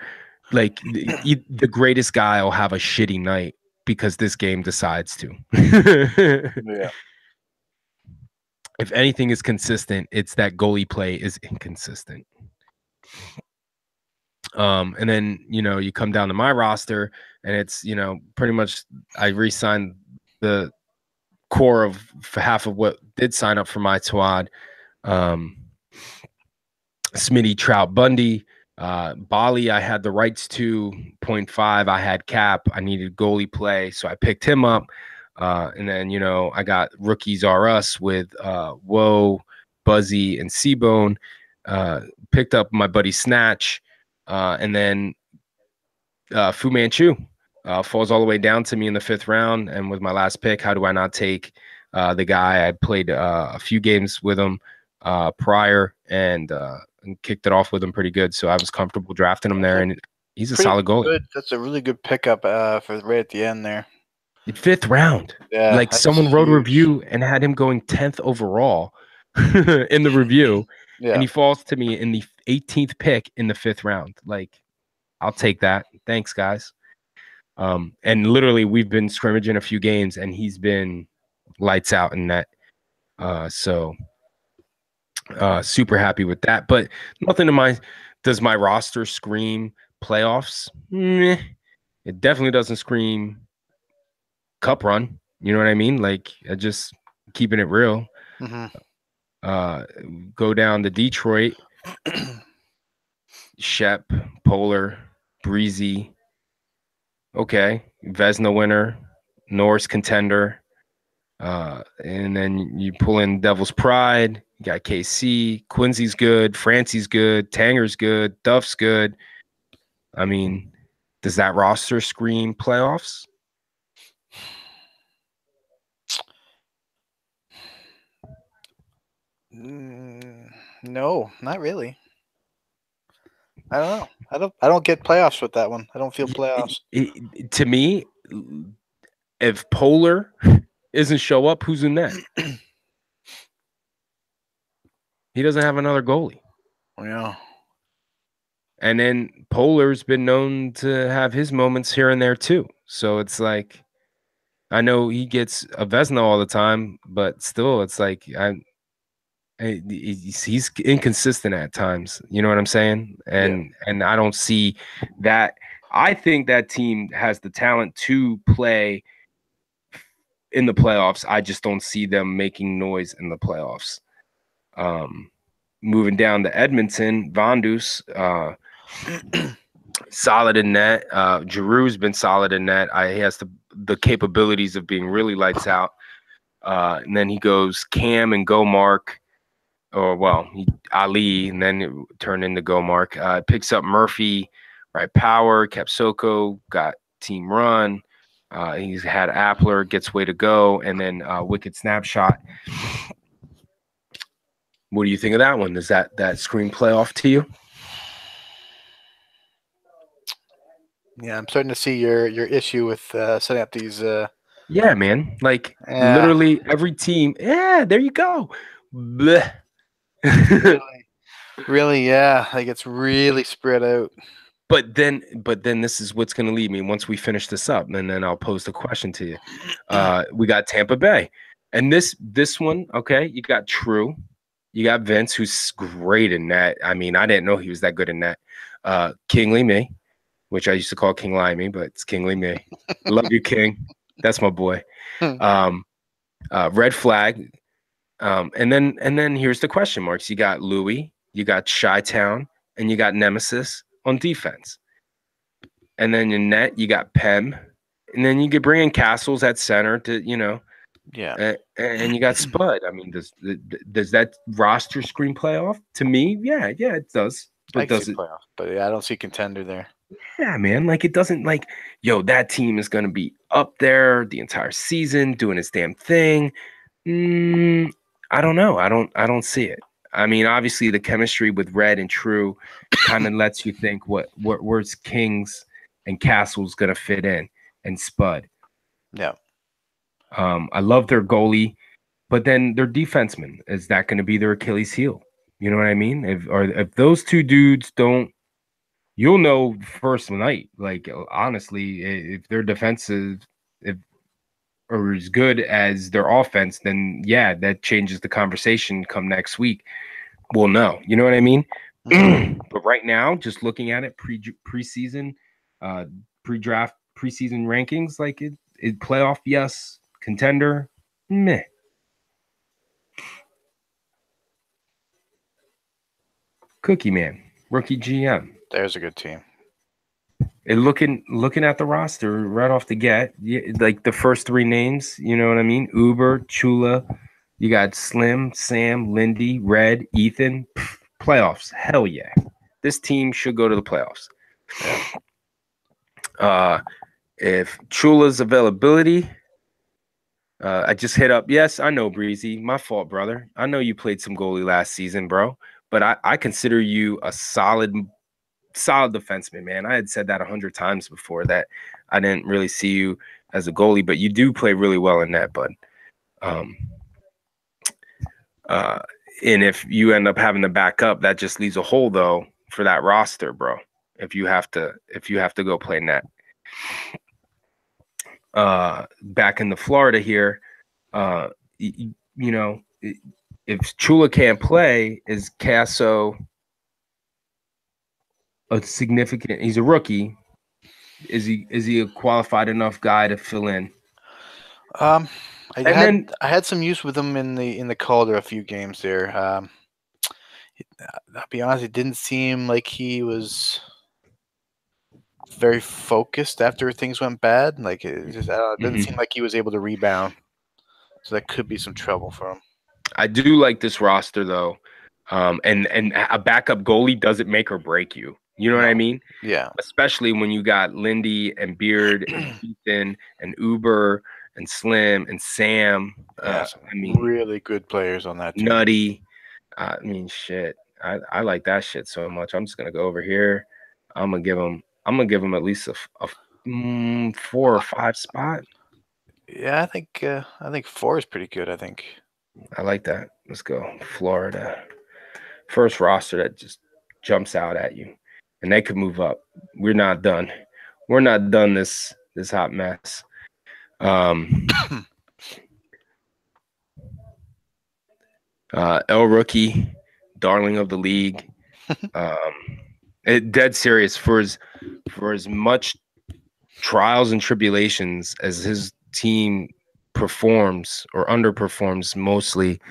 Speaker 1: Like the greatest guy will have a shitty night because this game decides to.
Speaker 2: Yeah.
Speaker 1: If anything is consistent, it's that goalie play is inconsistent. And then, you come down to my roster and it's, pretty much I re-signed the core of half of what did sign up for my squad. Smitty, Trout, Bundy, Bali, I had the rights to 0.5. I had cap. I needed goalie play, so I picked him up. And then, I got rookies are us with Woe, Buzzy, and Seabone. Picked up my buddy Snatch, and then Fu Manchu falls all the way down to me in the 5th round. And with my last pick, how do I not take the guy? I played a few games with him prior and kicked it off with him pretty good. So I was comfortable drafting him there, and he's a solid goalie.
Speaker 2: Good. That's a really good pickup for right at the end there.
Speaker 1: 5th round.
Speaker 2: Yeah,
Speaker 1: like someone wrote a review and had him going 10th overall in the review.
Speaker 2: Yeah.
Speaker 1: And he falls to me in the 18th pick in the 5th round. Like, I'll take that. Thanks, guys. And literally we've been scrimmaging a few games and he's been lights out in net. So super happy with that. But nothing to my does my roster scream playoffs? Meh. It definitely doesn't scream cup run. You know what I mean? Like, I just keeping it real. Go down to Detroit. Shep, Polar, Breezy. Okay. Vesna winner, Norris contender. And then you pull in Devil's Pride. You got KC. Quincy's good. Francie's good. Tanger's good. Duff's good. I mean, does that roster scream playoffs?
Speaker 2: No, not really. I don't know. I don't get playoffs with that one. I don't feel playoffs.
Speaker 1: To me, if Polar isn't show up, who's in net? He doesn't have another goalie.
Speaker 2: Yeah.
Speaker 1: And then Polar's been known to have his moments here and there too. So it's like, I know he gets a Vesna all the time, but still, it's like he's inconsistent at times. You know what I'm saying? And I don't see that. I think that team has the talent to play in the playoffs. I just don't see them making noise in the playoffs. Moving down to Edmonton, Vandus, solid in net. Giroux's been solid in net. He has the capabilities of being really lights out. And then he goes Cam and Gomark, or Ali, and then it turned into Gomark. Picks up Murphy, right? Power, Capsoko, got team run. He's had Appler, gets way to go, and then Wicked Snapshot. What do you think of that one? Does that scream playoff to you?
Speaker 2: Yeah, I'm starting to see your issue with setting up these.
Speaker 1: Yeah, man. Like literally every team. Yeah, there you go. Blech.
Speaker 2: really, yeah. Like, it's really spread out.
Speaker 1: But then this is what's going to lead me once we finish this up, and then I'll pose the question to you. We got Tampa Bay, and this one, okay. You got True, you got Vince, who's great in net. I mean, I didn't know he was that good in net. Kingly Me, which I used to call King Limey, but it's Kingly Me. Love you, King. That's my boy. Red Flag, and then here's the question marks. You got Louis, you got Chi-Town, and you got Nemesis on defense. And then in net, you got Pem. And then you could bring in Castles at center to,
Speaker 2: yeah.
Speaker 1: And you got Spud. I mean, does that roster scream playoff? To me, yeah, it does. But does it?
Speaker 2: Playoff, but yeah, I don't see contender there.
Speaker 1: Yeah, man. Like, it doesn't that team is going to be up there the entire season doing its damn thing. I don't know. I don't see it. I mean, obviously the chemistry with Red and True kind of lets you think where's Kings and Castle's gonna fit in, and Spud.
Speaker 2: Yeah.
Speaker 1: I love their goalie, but then their defenseman, is that going to be their Achilles heel? You know what I mean? If those two dudes don't, you'll know first night. Like honestly, if their defensive if or as good as their offense, then yeah, that changes the conversation come next week. We'll know. You know what I mean? But right now, just looking at it preseason, uh, pre-draft, preseason rankings, like it playoff, yes, contender, meh. Cookie Man, rookie GM.
Speaker 2: There's a good team.
Speaker 1: And looking at the roster right off the get, like the first three names, you know what I mean? Uber, Chula, you got Slim, Sam, Lindy, Red, Ethan. Pff, playoffs, hell yeah! This team should go to the playoffs.
Speaker 2: Yeah.
Speaker 1: If Chula's availability, I just hit up. Yes, I know, Breezy. My fault, brother. I know you played some goalie last season, bro. But I consider you a solid defenseman, man. I had said that 100 times before that I didn't really see you as a goalie, but you do play really well in that, bud. Um, and if you end up having to back up, that just leaves a hole though for that roster, bro. If you have to go play net. Back in the Florida here, you know, if Chula can't play, is Casso a significant? He's a rookie. Is he a qualified enough guy to fill in?
Speaker 2: I
Speaker 1: And then
Speaker 2: had some use with him in the Calder a few games there. I'll be honest, it didn't seem like he was very focused after things went bad. Like it just didn't seem like he was able to rebound. So that could be some trouble for him.
Speaker 1: I do like this roster though, and a backup goalie doesn't make or break you. You know what I mean?
Speaker 2: Yeah.
Speaker 1: Especially when you got Lindy and Beard and Ethan and Uber and Slim and Sam.
Speaker 2: Yeah,
Speaker 1: I mean,
Speaker 2: really good players on that team.
Speaker 1: Nutty. I mean, shit. I like that shit so much. I'm just gonna go over here. I'm gonna give him at least a 4 or 5 spot.
Speaker 2: Yeah, I think 4 is pretty good. I think.
Speaker 1: I like that. Let's go, Florida. First roster that just jumps out at you, and they could move up. We're not done. We're not done this hot mess. El Rookie, darling of the league. Dead serious for as much trials and tribulations as his team performs or underperforms mostly.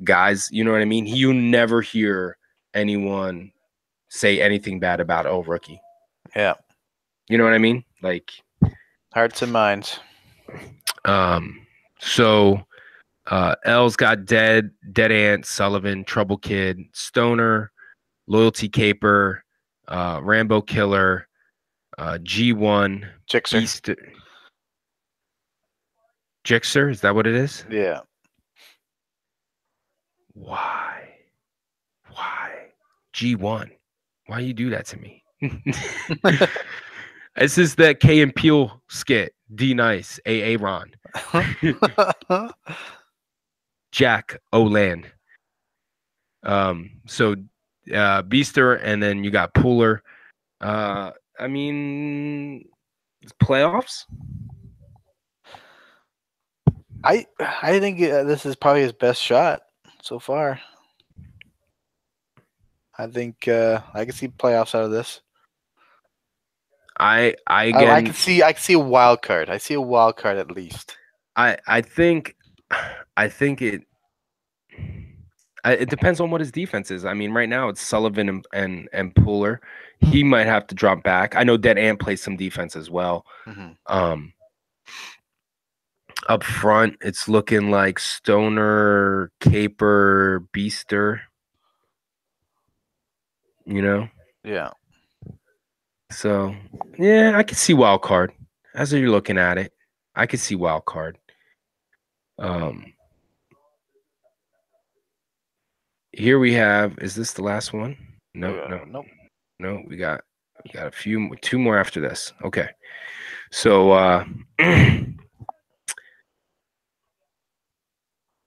Speaker 1: Guys, you know what I mean? You never hear anyone say anything bad about El Rookie.
Speaker 2: Yeah.
Speaker 1: You know what I mean? Like
Speaker 2: hearts and minds.
Speaker 1: So L's got Dead Ant, Sullivan, Trouble Kid, Stoner, Loyalty Caper, Rambo Killer, G1,
Speaker 2: Jixer.
Speaker 1: Jixer, is that what it is?
Speaker 2: Yeah.
Speaker 1: Why? G1. Why you do that to me? This is that K and Peel skit. D Nice, AA Ron. Jack Olan. So Beaster, and then you got Pooler. I mean, playoffs.
Speaker 2: I think this is probably his best shot so far. I think I can see playoffs out of this.
Speaker 1: I
Speaker 2: can see a wild card. I see a wild card at least.
Speaker 1: I think it depends on what his defense is. I mean, right now it's Sullivan and Pooler. He might have to drop back. I know Dead Ant plays some defense as well. Up front, it's looking like Stoner, Caper, Beaster. You know?
Speaker 2: Yeah.
Speaker 1: So, yeah, I can see wild card. As you're looking at it, I can see wild card. Here we have, is this the last one? No. We got two more after this. Okay. So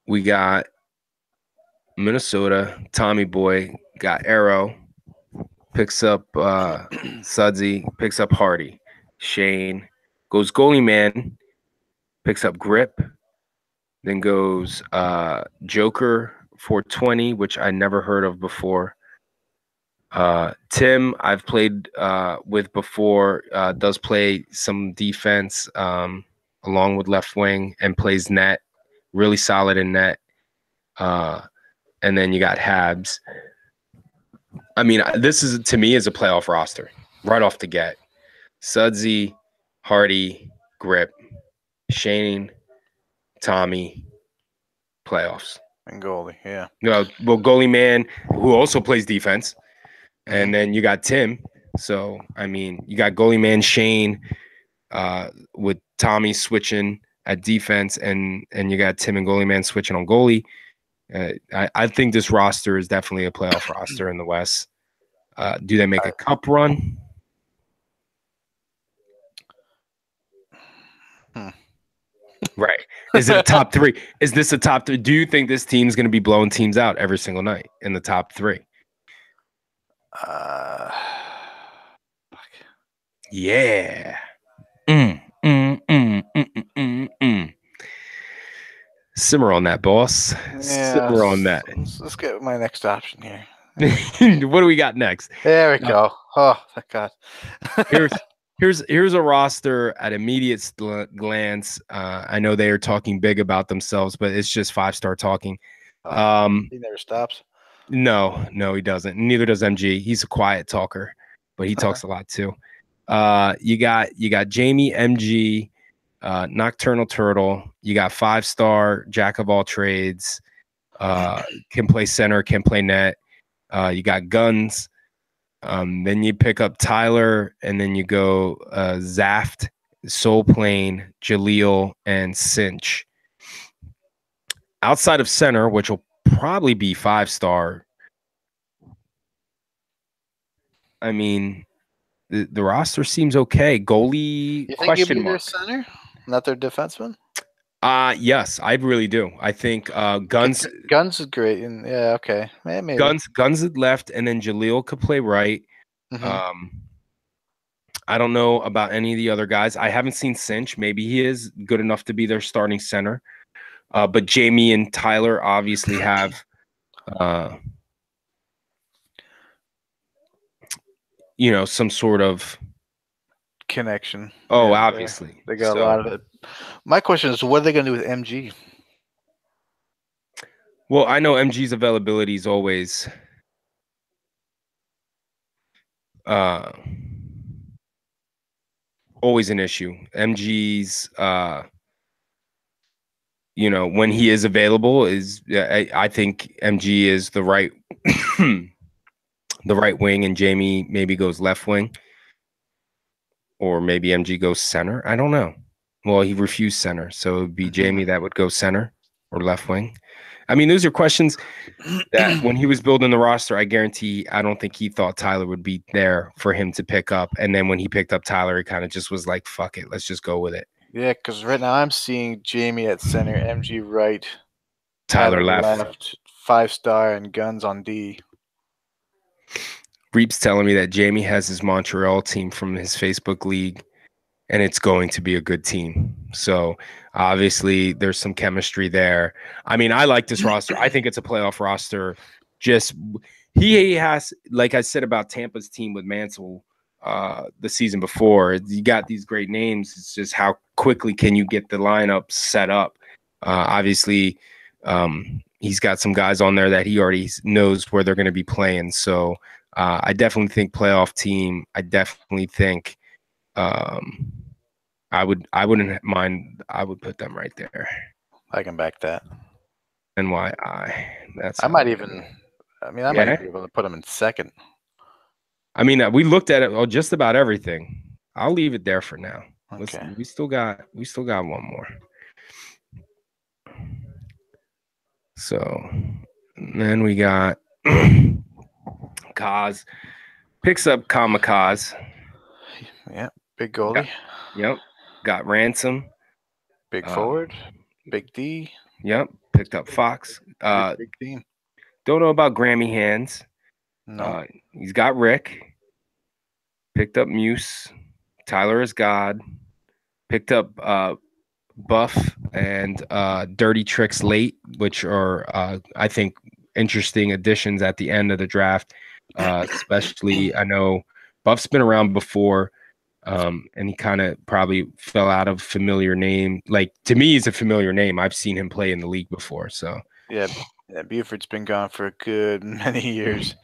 Speaker 1: we got Minnesota, Tommy Boy, got Arrow, picks up Sudsy, picks up Hardy. Shane goes goalie man, picks up Grip, then goes Joker 420, which I never heard of before. Tim, I've played with before, does play some defense along with left wing and plays net, really solid in net. And then you got Habs. I mean, this is to me is a playoff roster right off the get. Sudsy, Hardy, Grip, Shane, Tommy, playoffs.
Speaker 2: And goalie, yeah.
Speaker 1: Well, goalie man who also plays defense, and then you got Tim. So I mean, you got goalie man Shane, with Tommy switching at defense, and you got Tim and goalie man switching on goalie. I think this roster is definitely a playoff roster in the West. Do they make a cup run? Right. Is it a top three? Is this a top three? Do you think this team's going to be blowing teams out every single night in the top three? Yeah. Simmer on that, boss.
Speaker 2: Yeah,
Speaker 1: Simmer on that.
Speaker 2: Let's get my next option here.
Speaker 1: What do we got next?
Speaker 2: There we go. Oh, thank God.
Speaker 1: Here's a roster at immediate glance. I know they are talking big about themselves, but it's just 5-star talking.
Speaker 2: He never stops.
Speaker 1: No, he doesn't. Neither does MG. He's a quiet talker, but he talks a lot too. You got Jamie, MG, Nocturnal Turtle. You got 5-star jack of all trades. Can play center, can play net. You got Guns. Then you pick up Tyler, and then you go Zaft, Soul Plane, Jaleel, and Cinch. Outside of center, which will probably be 5-star. I mean, the roster seems okay. Goalie,
Speaker 2: you think
Speaker 1: question
Speaker 2: he'd be
Speaker 1: mark.
Speaker 2: their center, not their defenseman?
Speaker 1: Yes, I really do. I think Guns
Speaker 2: is great, and yeah, okay, maybe.
Speaker 1: Guns is left, and then Jaleel could play right. I don't know about any of the other guys. I haven't seen Cinch. Maybe he is good enough to be their starting center. But Jamie and Tyler obviously have some sort of
Speaker 2: connection.
Speaker 1: Oh, yeah, obviously.
Speaker 2: They got a lot of it. My question is, what are they going to do with MG?
Speaker 1: Well, I know MG's availability is always always an issue. MG's when he is available is I think MG is the right the right wing, and Jamie maybe goes left wing, or maybe MG goes center. I don't know. Well, he refused center, so it would be Jamie that would go center or left wing. I mean, those are questions that when he was building the roster, I don't think he thought Tyler would be there for him to pick up. And then when he picked up Tyler, he kind of just was like, fuck it, let's just go with it.
Speaker 2: Yeah, because right now I'm seeing Jamie at center, MG right,
Speaker 1: Tyler left,
Speaker 2: 5-star, and Guns on D.
Speaker 1: Reap's telling me that Jamie has his Montreal team from his Facebook league, and it's going to be a good team. So obviously there's some chemistry there. I mean, I like this roster. I think it's a playoff roster. Just he has, like I said about Tampa's team with Mansell the season before, you got these great names. It's just how quickly can you get the lineup set up? Obviously, he's got some guys on there that he already knows where they're going to be playing. So I definitely think playoff team. I definitely think I wouldn't mind. I would put them right there.
Speaker 2: I can back that.
Speaker 1: NYI.
Speaker 2: I might be able to put them in second.
Speaker 1: I mean, we looked at it just about everything. I'll leave it there for now.
Speaker 2: Okay.
Speaker 1: We still got one more. So then we got Kaz picks up Kamikaze.
Speaker 2: Yeah, big goalie.
Speaker 1: Got Ransom.
Speaker 2: Big forward. Big D.
Speaker 1: Yep. Picked up Fox.
Speaker 2: Big team.
Speaker 1: Don't know about Grammy Hands.
Speaker 2: No.
Speaker 1: He's got Rick, picked up Muse, Tyler is God, picked up Buff and Dirty Tricks late, which are I think interesting additions at the end of the draft. Especially, I know Buff's been around before, and he kind of probably fell out of familiar name. Like to me, he's a familiar name. I've seen him play in the league before. So
Speaker 2: Yeah, Buford's been gone for a good many years,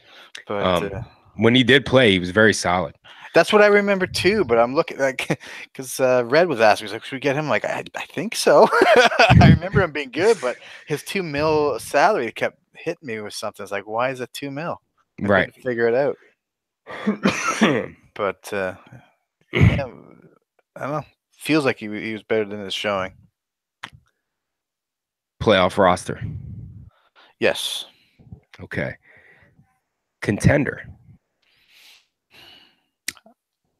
Speaker 2: but
Speaker 1: when he did play, he was very solid.
Speaker 2: that's what I remember too. But I'm looking like because Red was asking, he's like, "Should we get him?" Like, I think so. I remember him being good, but his $2 million salary kept hitting me with something. It's like, why is it $2 million? I
Speaker 1: Right.
Speaker 2: couldn't figure it out. But yeah, I don't know. Feels like he was better than his showing.
Speaker 1: Playoff roster.
Speaker 2: Yes.
Speaker 1: Okay. Contender.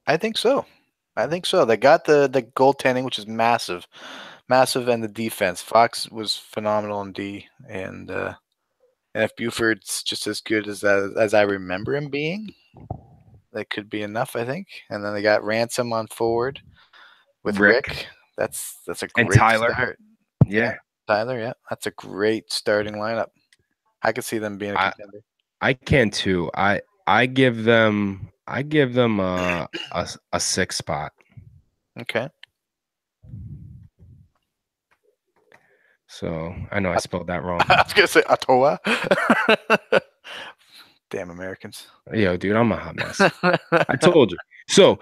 Speaker 2: I think so. I think so. They got the goaltending, which is massive, and the defense. Fox was phenomenal in D, and if Buford's just as good as I remember him being, that could be enough, I think. And then they got Ransom on forward with Rick. That's a
Speaker 1: and
Speaker 2: great
Speaker 1: Tyler.
Speaker 2: start.
Speaker 1: Yeah.
Speaker 2: Tyler. Yeah, that's a great starting lineup. I could see them being a contender.
Speaker 1: I can too. I give them a 6 spot.
Speaker 2: Okay.
Speaker 1: So I know I spelled that wrong.
Speaker 2: I was gonna say Ottawa. Damn Americans.
Speaker 1: Yo, dude, I'm a hot mess. I told you. So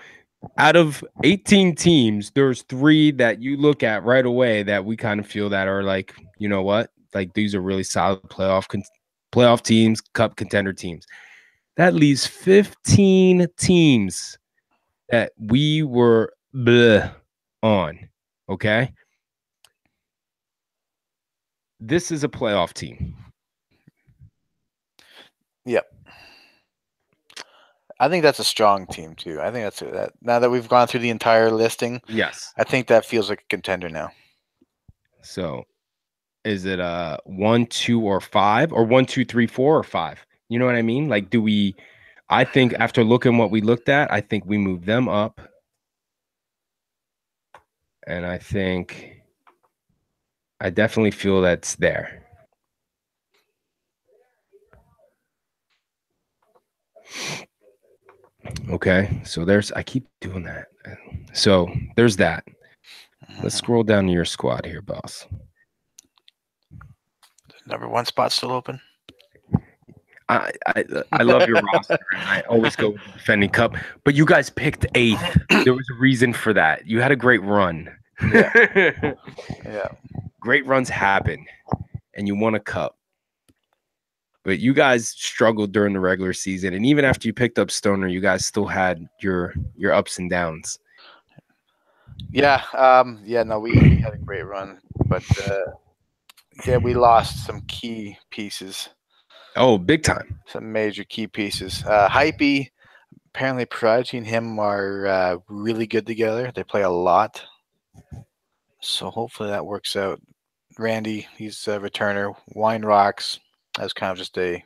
Speaker 1: out of 18 teams, there's 3 that you look at right away that we kind of feel that are like, you know what? Like these are really solid playoff teams, cup contender teams. That leaves 15 teams that we were bleh on. Okay. This is a playoff team.
Speaker 2: Yep. I think that's a strong team too. I think that now that we've gone through the entire listing,
Speaker 1: Yes.
Speaker 2: I think that feels like a contender now.
Speaker 1: So is it 1, 2, or 5, or 1, 2, 3, 4, or 5? You know what I mean? Like, do we? I think after looking what we looked at, I think we move them up, and I definitely feel that's there. Okay, so I keep doing that. So there's that. Let's scroll down to your squad here, boss.
Speaker 2: Number 1 spot still open.
Speaker 1: I love your roster, and I always go with the defending cup. But you guys picked 8th. There was a reason for that. You had a great run.
Speaker 2: Yeah. Yeah.
Speaker 1: Great runs happen, and you won a cup. But you guys struggled during the regular season, and even after you picked up Stoner, you guys still had your ups and downs.
Speaker 2: Yeah. No, we had a great run, but yeah, we lost some key pieces.
Speaker 1: Oh, big time.
Speaker 2: Some major key pieces. Hypey, apparently Prodigy and him are really good together. They play a lot. So hopefully that works out. Randy, he's a returner. Wine Rocks, that's kind of just a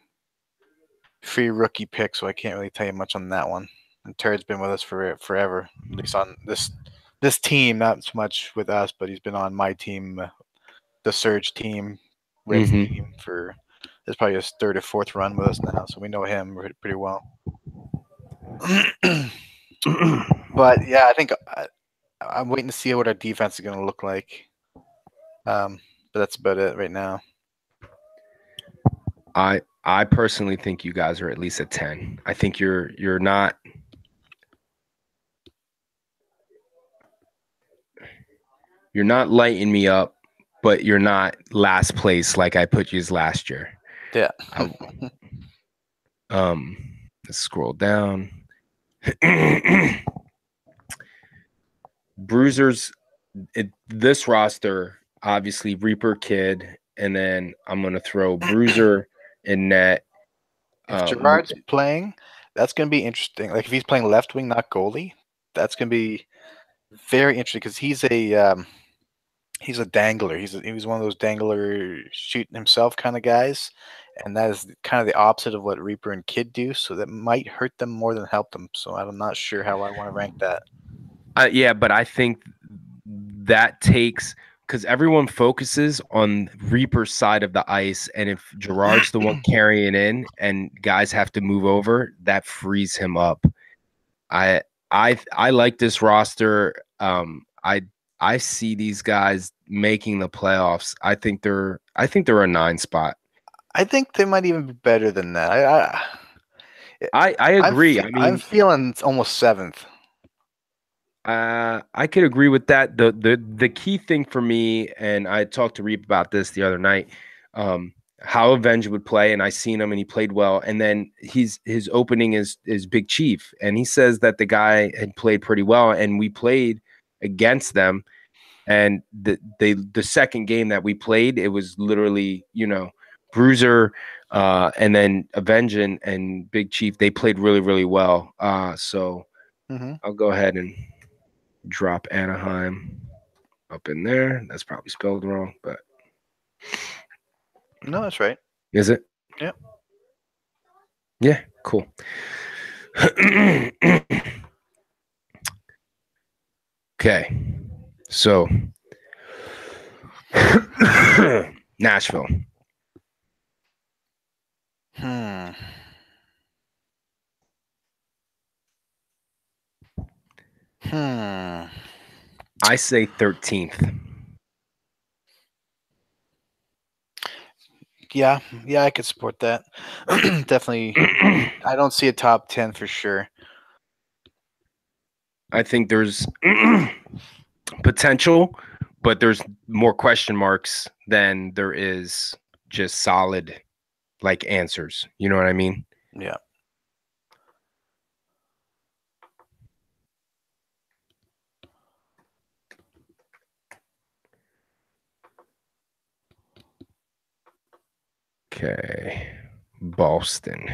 Speaker 2: free rookie pick, so I can't really tell you much on that one. And Turd's been with us for forever, at least on this team, not so much with us, but he's been on my team, the Surge team, Red's team for it's probably his 3rd or 4th run with us now, so we know him pretty well. But yeah, I think I'm waiting to see what our defense is going to look like. But that's about it right now.
Speaker 1: I personally think you guys are at least a 10. I think you're not lighting me up, but you're not last place like I put you as last year.
Speaker 2: Yeah.
Speaker 1: Let's scroll down. Bruisers, this roster, obviously Reaper Kid, and then I'm gonna throw Bruiser in net.
Speaker 2: If Gerard's playing, that's gonna be interesting. Like if he's playing left wing, not goalie, that's gonna be very interesting because he's a dangler. He's one of those dangler shooting himself kind of guys, and that is kind of the opposite of what Reaper and Kid do. So that might hurt them more than help them. So I'm not sure how I want to rank that.
Speaker 1: Yeah, but I think that takes because everyone focuses on Reaper's side of the ice, and if Gerard's the one carrying in and guys have to move over, that frees him up. I I like this roster. I see these guys making the playoffs. I think they're a 9 spot.
Speaker 2: I think they might even be better than that.
Speaker 1: I agree. I
Speaker 2: I'm
Speaker 1: mean,
Speaker 2: feeling almost 7th.
Speaker 1: I could agree with that. The key thing for me, and I talked to Reap about this the other night, how Avenge would play, and I seen him and he played well. And then his opening is Big Chief, and he says that the guy had played pretty well, and we played against them. And the second game that we played, it was literally, Bruiser, and then Avenge and Big Chief. They played really, really well. So I'll go ahead and drop Anaheim up in there. That's probably spelled wrong, but
Speaker 2: No, that's right.
Speaker 1: is it?
Speaker 2: Yep.
Speaker 1: Yeah, cool. Okay, so Nashville.
Speaker 2: Hmm. Hmm.
Speaker 1: I say 13th.
Speaker 2: Yeah, I could support that. Definitely. I don't see a top 10 for sure.
Speaker 1: I think there's potential, but there's more question marks than there is just solid answers. You know what I mean?
Speaker 2: Yeah.
Speaker 1: Okay. Boston.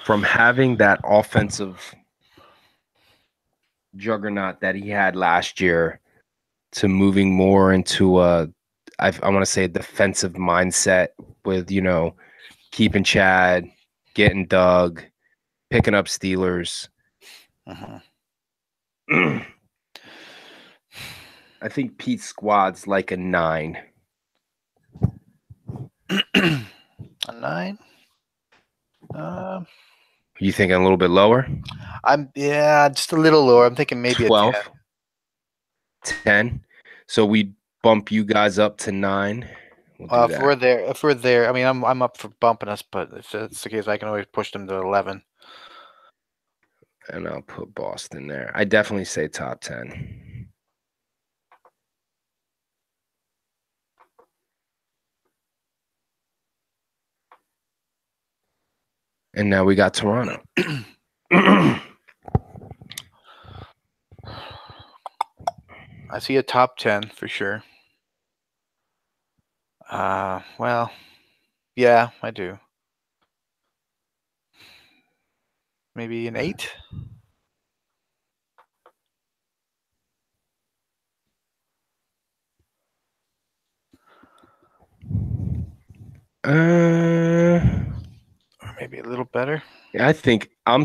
Speaker 1: From having that offensive juggernaut that he had last year to moving more into I want to say a defensive mindset with, keeping Chad, getting Doug, picking up Steelers. I think Pete's squad's like a 9.
Speaker 2: A 9?
Speaker 1: You thinking a little bit lower?
Speaker 2: Just a little lower. I'm thinking maybe
Speaker 1: 12,
Speaker 2: a 10.
Speaker 1: 10. So we bump you guys up to 9. We'll do that.
Speaker 2: If we're there, I mean, I'm up for bumping us, but if that's the case, I can always push them to 11.
Speaker 1: And I'll put Boston there. I definitely say top 10. And now we got Toronto.
Speaker 2: I see a top 10 for sure. Well, yeah, I do. Maybe an 8? Or maybe a little better.
Speaker 1: I'm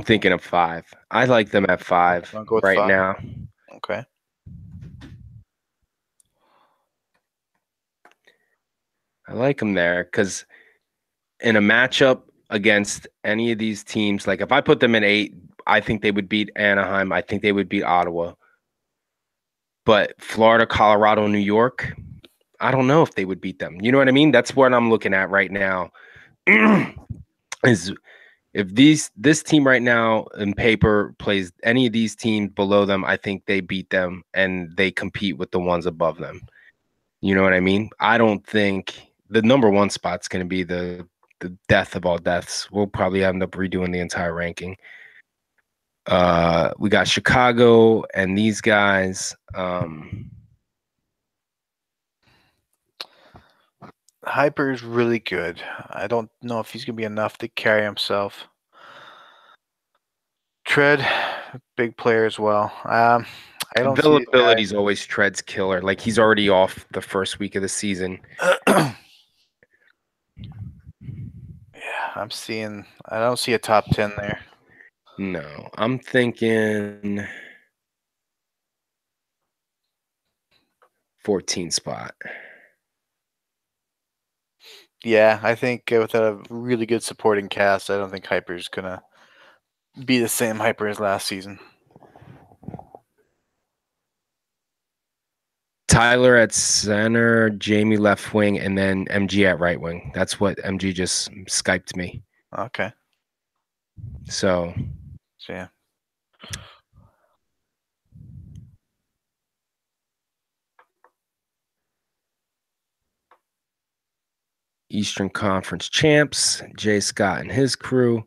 Speaker 1: thinking of 5. I like them at 5 right
Speaker 2: 5?
Speaker 1: now.
Speaker 2: Okay.
Speaker 1: I like them there because in a matchup against any of these teams, like if I put them in 8, I think they would beat Anaheim. I think they would beat Ottawa. But Florida, Colorado, New York, I don't know if they would beat them. You know what I mean? That's what I'm looking at right now. Is if this team right now in paper plays any of these teams below them, I think they beat them and they compete with the ones above them. You know what I mean? I don't think the number 1 spot's going to be the death of all deaths. We'll probably end up redoing the entire ranking. We got Chicago and these guys.
Speaker 2: Hyper is really good. I don't know if he's going to be enough to carry himself. Tread, big player as well. I don't see a
Speaker 1: Availability's always treads killer. Like he's already off the first week of the season.
Speaker 2: guy. Yeah, I don't see a top 10 there.
Speaker 1: No, I'm thinking 14 spot.
Speaker 2: Yeah, I think without a really good supporting cast, I don't think Hyper's gonna be the same Hyper as last season.
Speaker 1: Tyler at center, Jamie left wing, and then MG at right wing. That's what MG just Skyped me.
Speaker 2: Okay.
Speaker 1: So
Speaker 2: Yeah.
Speaker 1: Eastern Conference champs, Jay Scott and his crew.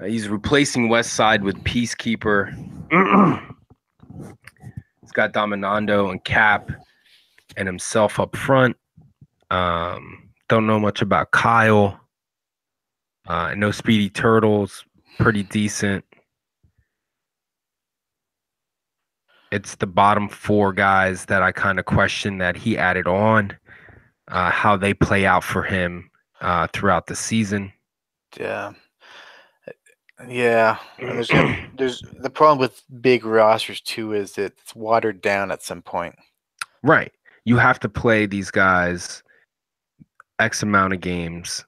Speaker 1: He's replacing West Side with Peacekeeper. He's got Dominando and Cap and himself up front. Don't know much about Kyle. I know Speedy Turtles, pretty decent. It's the bottom four guys that I kind of question that he added on, how they play out for him throughout the season.
Speaker 2: Yeah. Yeah. There's the problem with big rosters too is that it's watered down at some point.
Speaker 1: Right. You have to play these guys X amount of games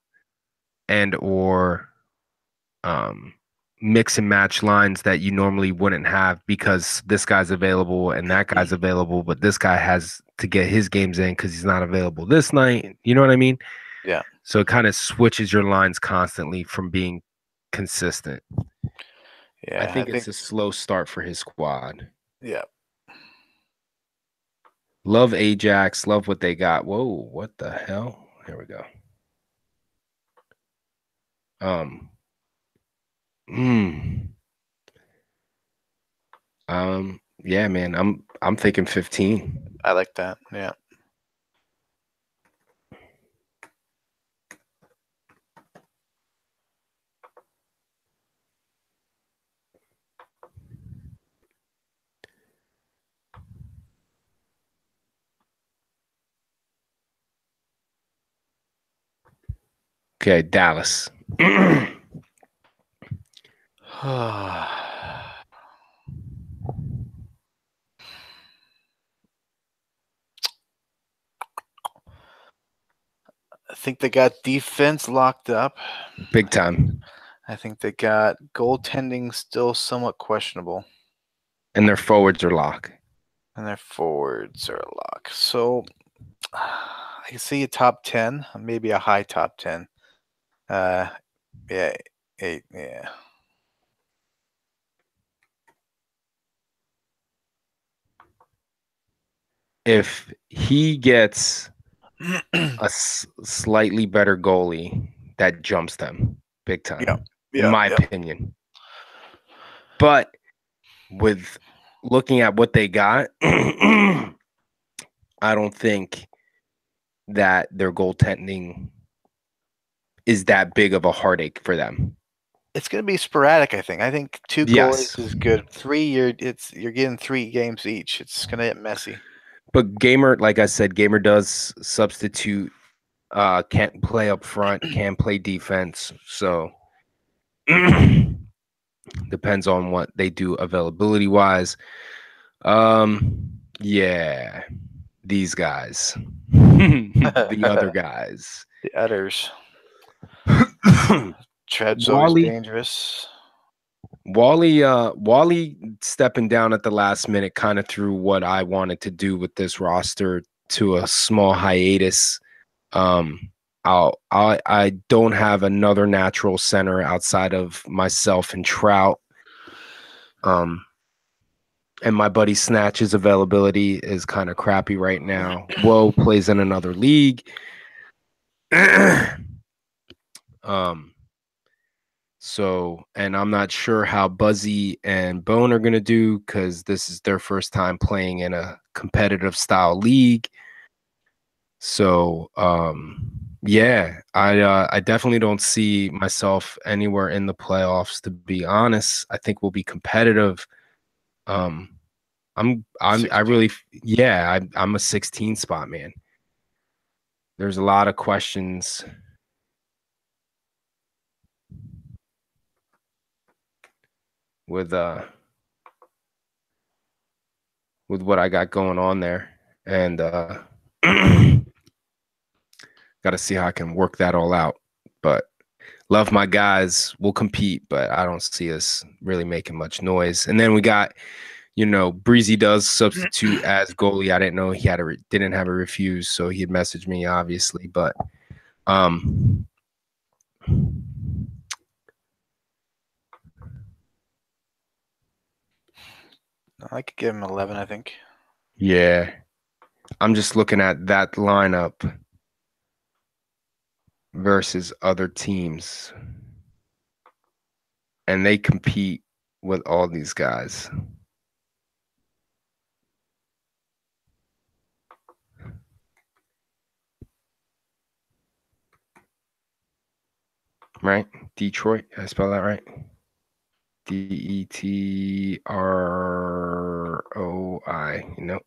Speaker 1: and or mix and match lines that you normally wouldn't have because this guy's available and that guy's available, but this guy has to get his games in because he's not available this night. You know what I mean?
Speaker 2: Yeah.
Speaker 1: So it kind of switches your lines constantly from being consistent.
Speaker 2: Yeah.
Speaker 1: I think it's a slow start for his squad.
Speaker 2: Yeah.
Speaker 1: Love Ajax. Love what they got. Whoa, what the hell? Here we go. Yeah, man. I'm thinking 15.
Speaker 2: I like that. Yeah.
Speaker 1: Okay, Dallas.
Speaker 2: I think they got defense locked up.
Speaker 1: Big time.
Speaker 2: I think they got goaltending still somewhat questionable.
Speaker 1: And their forwards are locked.
Speaker 2: And their forwards are locked. So I can see a top 10, maybe a high top 10. Yeah, 8, yeah.
Speaker 1: If he gets a slightly better goalie, that jumps them big time, in my opinion. But with looking at what they got, I don't think that their goaltending is that big of a heartache for them.
Speaker 2: It's going to be sporadic, I think. I think 2 goalies is good. 3, you're getting 3 games each. It's going to get messy.
Speaker 1: But Gamer, like I said, Gamer does substitute, can't play up front, can play defense. So depends on what they do availability wise. Yeah, these guys, the other guys,
Speaker 2: the others. Tread's always dangerous.
Speaker 1: Wally stepping down at the last minute kind of threw what I wanted to do with this roster to a small hiatus. I don't have another natural center outside of myself and Trout. And my buddy Snatch's availability is kind of crappy right now. Woe plays in another league. So, and I'm not sure how Buzzy and Bone are going to do because this is their first time playing in a competitive style league. So, Yeah, I definitely don't see myself anywhere in the playoffs, to be honest. I think we'll be competitive. Um, I
Speaker 2: 16.
Speaker 1: really, yeah, I'm a 16 spot man. There's a lot of questions with what I got going on there, and got to see how I can work that all out. But love my guys. We'll compete, but I don't see us really making much noise. And then we got, Breezy does substitute as goalie. I didn't know he didn't have a refuse, so he had messaged me obviously, but um
Speaker 2: I could give him 11, I think.
Speaker 1: yeah, I'm just looking at that lineup versus other teams, and they compete with all these guys. Right? Detroit. I spell that right? Detroi. Nope.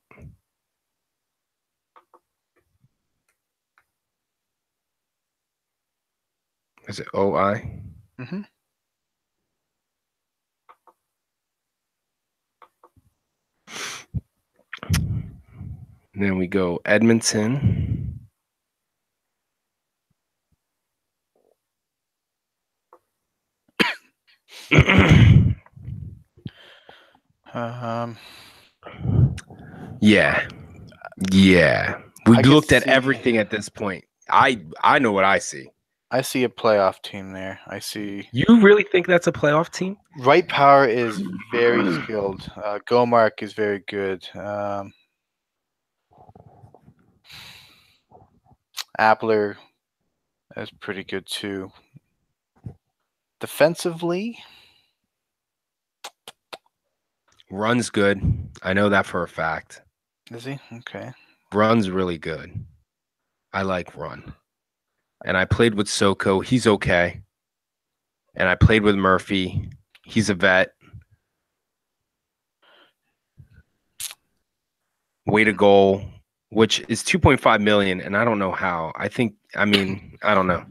Speaker 1: Is it OI?
Speaker 2: Mm-hmm.
Speaker 1: And then we go Edmonton.
Speaker 2: Um,
Speaker 1: Yeah. Yeah. We
Speaker 2: I could
Speaker 1: looked at
Speaker 2: see.
Speaker 1: everything at this point. I know what I see.
Speaker 2: I see a playoff team there. I see.
Speaker 1: You really think that's a playoff team?
Speaker 2: Right Power is very skilled. Gomark is very good. Appler is pretty good too. Defensively,
Speaker 1: Run's good. I know that for a fact.
Speaker 2: is he? Okay.
Speaker 1: Run's really good. I like Run. And I played with Soko. He's okay. And I played with Murphy. He's a vet. Way to goal, which is 2.5 million, and I don't know how. I don't know.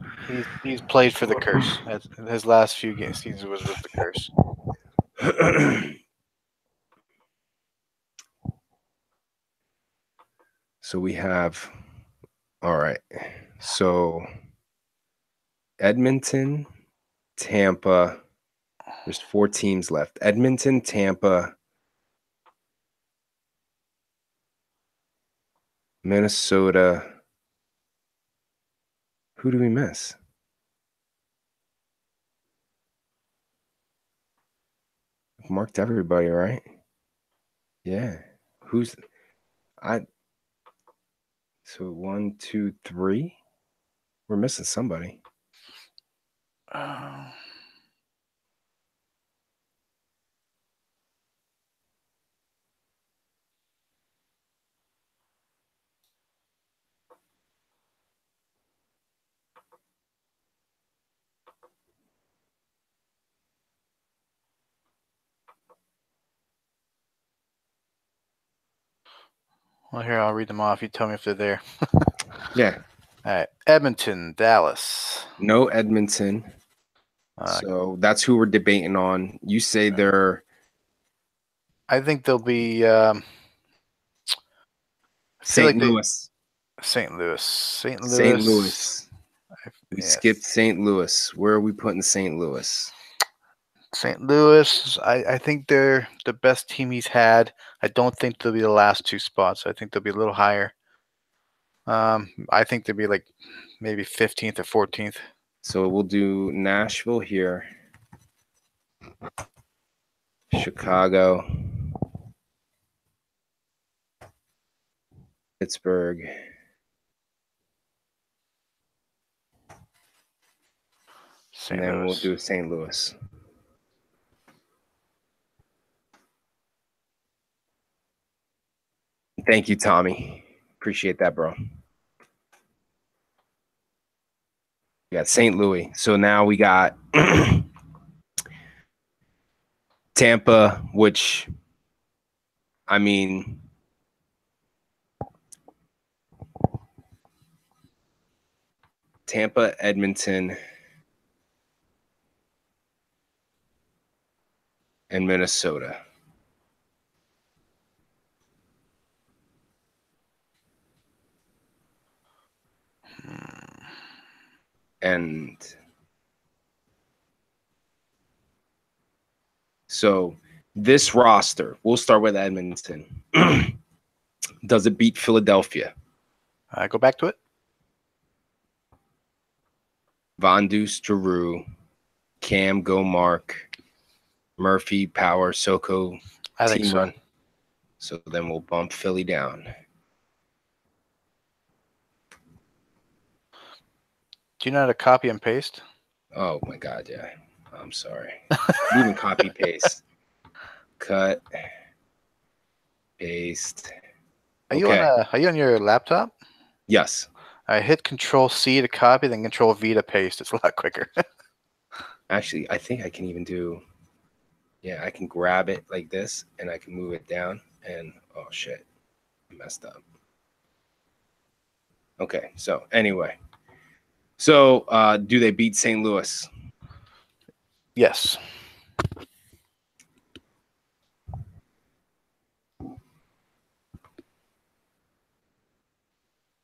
Speaker 2: He's played for the curse. His last few seasons was with the curse.
Speaker 1: So we have, all right. So Edmonton, Tampa. There's 4 teams left. Edmonton, Tampa, Minnesota. Who do we miss? I've marked everybody, right? Yeah. Who's I so 1, 2, 3? We're missing somebody.
Speaker 2: Uh, well, here I'll read them off. You tell me if they're there.
Speaker 1: Yeah.
Speaker 2: All right, Edmonton, Dallas.
Speaker 1: No Edmonton. So that's who we're debating on. You say they're
Speaker 2: I think they'll be. I feel
Speaker 1: St.
Speaker 2: like they
Speaker 1: Louis.
Speaker 2: St. Louis. St.
Speaker 1: St.
Speaker 2: Louis.
Speaker 1: Louis. We
Speaker 2: Yes.
Speaker 1: skipped St. Louis. Where are we putting St. Louis?
Speaker 2: St. Louis. I think they're the best team he's had. I don't think they'll be the last 2 spots. I think they'll be a little higher. I think they'll be like maybe 15th or 14th.
Speaker 1: So we'll do Nashville here, Chicago, Pittsburgh, and
Speaker 2: St.
Speaker 1: then we'll
Speaker 2: Louis.
Speaker 1: do St. Louis. Thank you, Tommy. Appreciate that, bro. We got St. Louis. So now we got Tampa, which, I mean, Tampa, Edmonton, and Minnesota. And so this roster, we'll start with Edmonton. Does it beat Philadelphia?
Speaker 2: Go back to it.
Speaker 1: Von Deuce, Giroux, Cam, Go, Mark, Murphy, Power, Soko,
Speaker 2: I think
Speaker 1: team
Speaker 2: so.
Speaker 1: run. So then we'll bump Philly down.
Speaker 2: Do you know how to copy and paste?
Speaker 1: Oh my God, yeah. I'm sorry. Even copy paste. Cut. Paste.
Speaker 2: Are you on your laptop?
Speaker 1: Yes.
Speaker 2: I hit Control C to copy, then Control V to paste. It's a lot quicker.
Speaker 1: Actually, I think I can even do. Yeah, I can grab it like this and I can move it down. And oh shit, I messed up. Okay, so anyway. So do they beat St. Louis?
Speaker 2: Yes.
Speaker 1: Do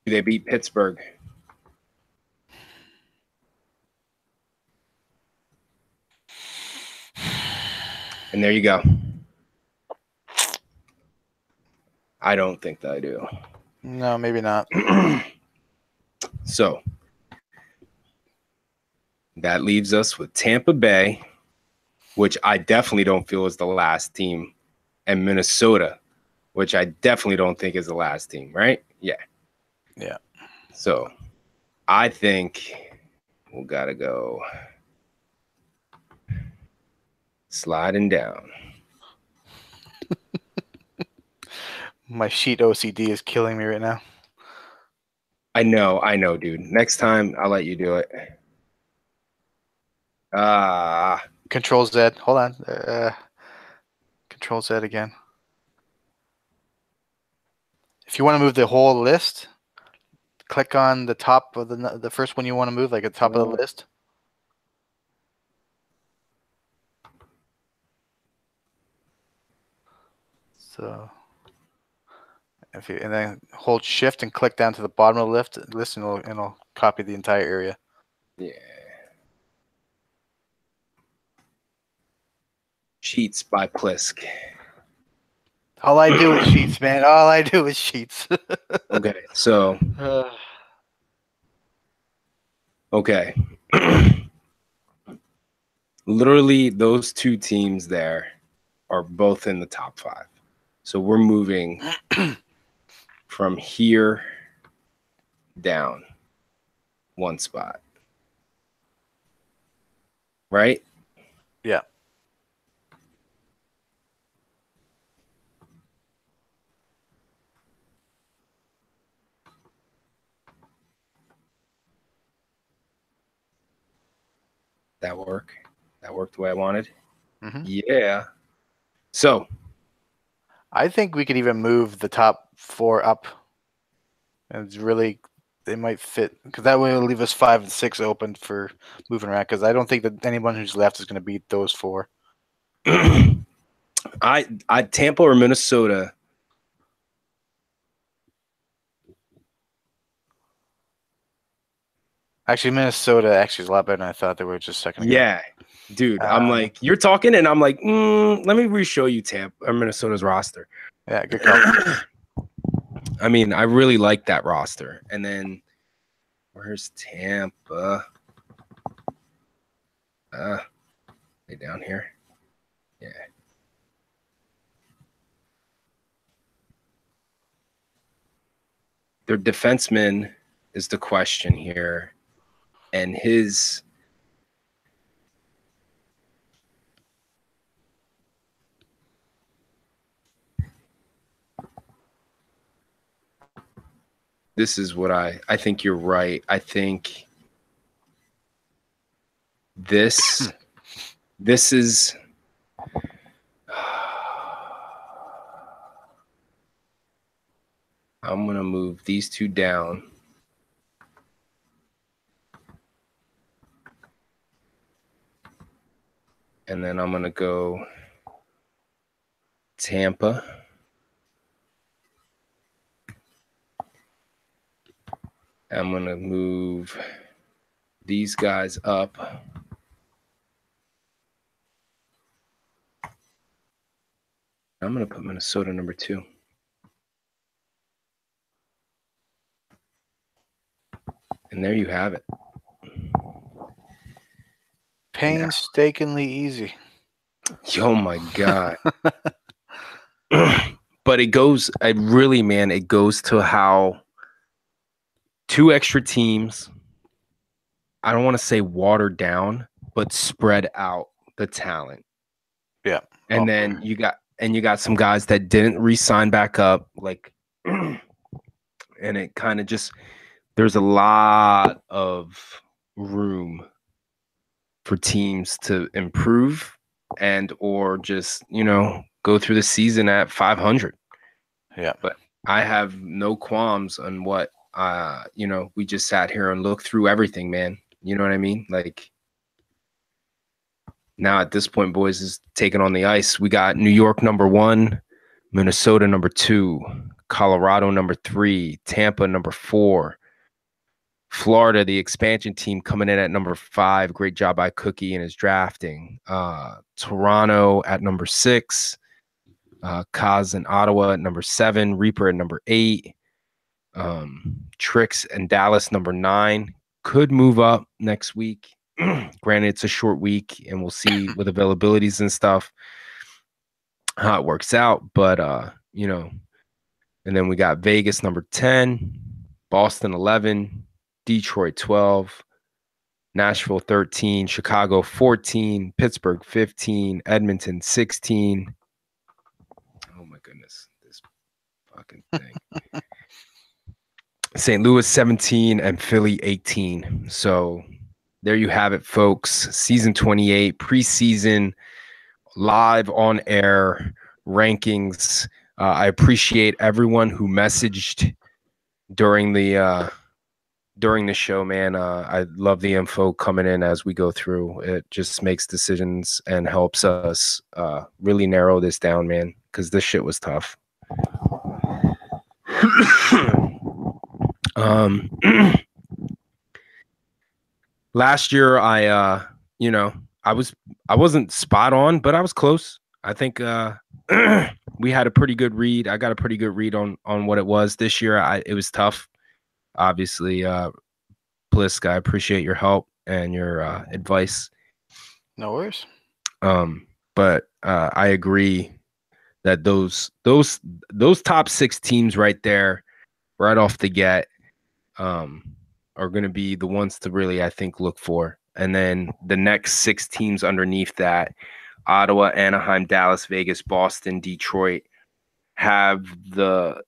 Speaker 1: they beat Pittsburgh? And there you go. I don't think that I do.
Speaker 2: No, maybe not.
Speaker 1: So that leaves us with Tampa Bay, which I definitely don't feel is the last team, and Minnesota, which I definitely don't think is the last team, right? Yeah.
Speaker 2: Yeah.
Speaker 1: So I think we gotta go sliding down.
Speaker 2: My sheet OCD is killing me right now.
Speaker 1: I know, dude. Next time I'll let you do it.
Speaker 2: Control Z. Hold on. Control Z again. If you want to move the whole list, click on the top of the first one you want to move, like at the top of the list. So, and then hold Shift and click down to the bottom of the list, and it'll copy the entire area.
Speaker 1: Yeah. Sheets by Plisk.
Speaker 2: All I do is sheets, man. All I do is sheets.
Speaker 1: Okay, so okay. Literally, those two teams there are both in the top 5. So we're moving from here down one spot. Right?
Speaker 2: Yeah.
Speaker 1: That work? That worked the way I wanted?
Speaker 2: Mm-hmm.
Speaker 1: Yeah. So
Speaker 2: I think we could even move the top 4 up. And it's really, they might fit, because that way it'll leave us 5 and 6 open for moving around. Because I don't think that anyone who's left is going to beat those 4.
Speaker 1: I Tampa or Minnesota.
Speaker 2: Actually, Minnesota actually is a lot better than I thought they were just a second ago.
Speaker 1: Yeah, dude. I'm like, you're talking, and I'm like, let me re-show you Tampa or Minnesota's roster.
Speaker 2: Yeah, good call.
Speaker 1: I mean, I really like that roster. And then where's Tampa? Way down here. Yeah. Their defenseman is the question here. And his this is what I think you're right. I think This is I'm going to move these two down. And then I'm going to go Tampa. I'm going to move these guys up. I'm going to put Minnesota number 2. And there you have it.
Speaker 2: Painstakingly easy.
Speaker 1: Oh my God. But it goes to how 2 extra teams, I don't want to say watered down, but spread out the talent.
Speaker 2: Yeah.
Speaker 1: And then you got some guys that didn't re-sign back up, like, and it kind of just, there's a lot of room for teams to improve and or just, go through the season at 500.
Speaker 2: Yeah.
Speaker 1: But I have no qualms on what we just sat here and looked through everything, man. You know what I mean? Like, now at this point, boys, is taking on the ice. We got New York number 1, Minnesota number 2, Colorado number 3, Tampa number 4, Florida, the expansion team, coming in at number 5. Great job by Cookie in his drafting. Toronto at number 6. Kaz and Ottawa at number 7. Reaper at number 8. Tricks and Dallas number 9. Could move up next week. Granted, it's a short week, and we'll see with availabilities and stuff how it works out. But and then we got Vegas number 10, Boston 11, Detroit 12, Nashville 13, Chicago 14, Pittsburgh 15, Edmonton 16. Oh my goodness, this fucking thing. St. Louis 17 and Philly 18. So there you have it, folks. Season 28, preseason, live on air rankings. I appreciate everyone who messaged during the show, man. I love the info coming in as we go through. It just makes decisions and helps us really narrow this down, man, because this shit was tough. Last year, I wasn't spot on, but I was close. I think we had a pretty good read. I got a pretty good read on what it was. This year, it was tough. Obviously, Plisk, I appreciate your help and your advice.
Speaker 2: No worries.
Speaker 1: But I agree that those top 6 teams right there, right off the get, are going to be the ones to really, I think, look for. And then the next 6 teams underneath that, Ottawa, Anaheim, Dallas, Vegas, Boston, Detroit, have the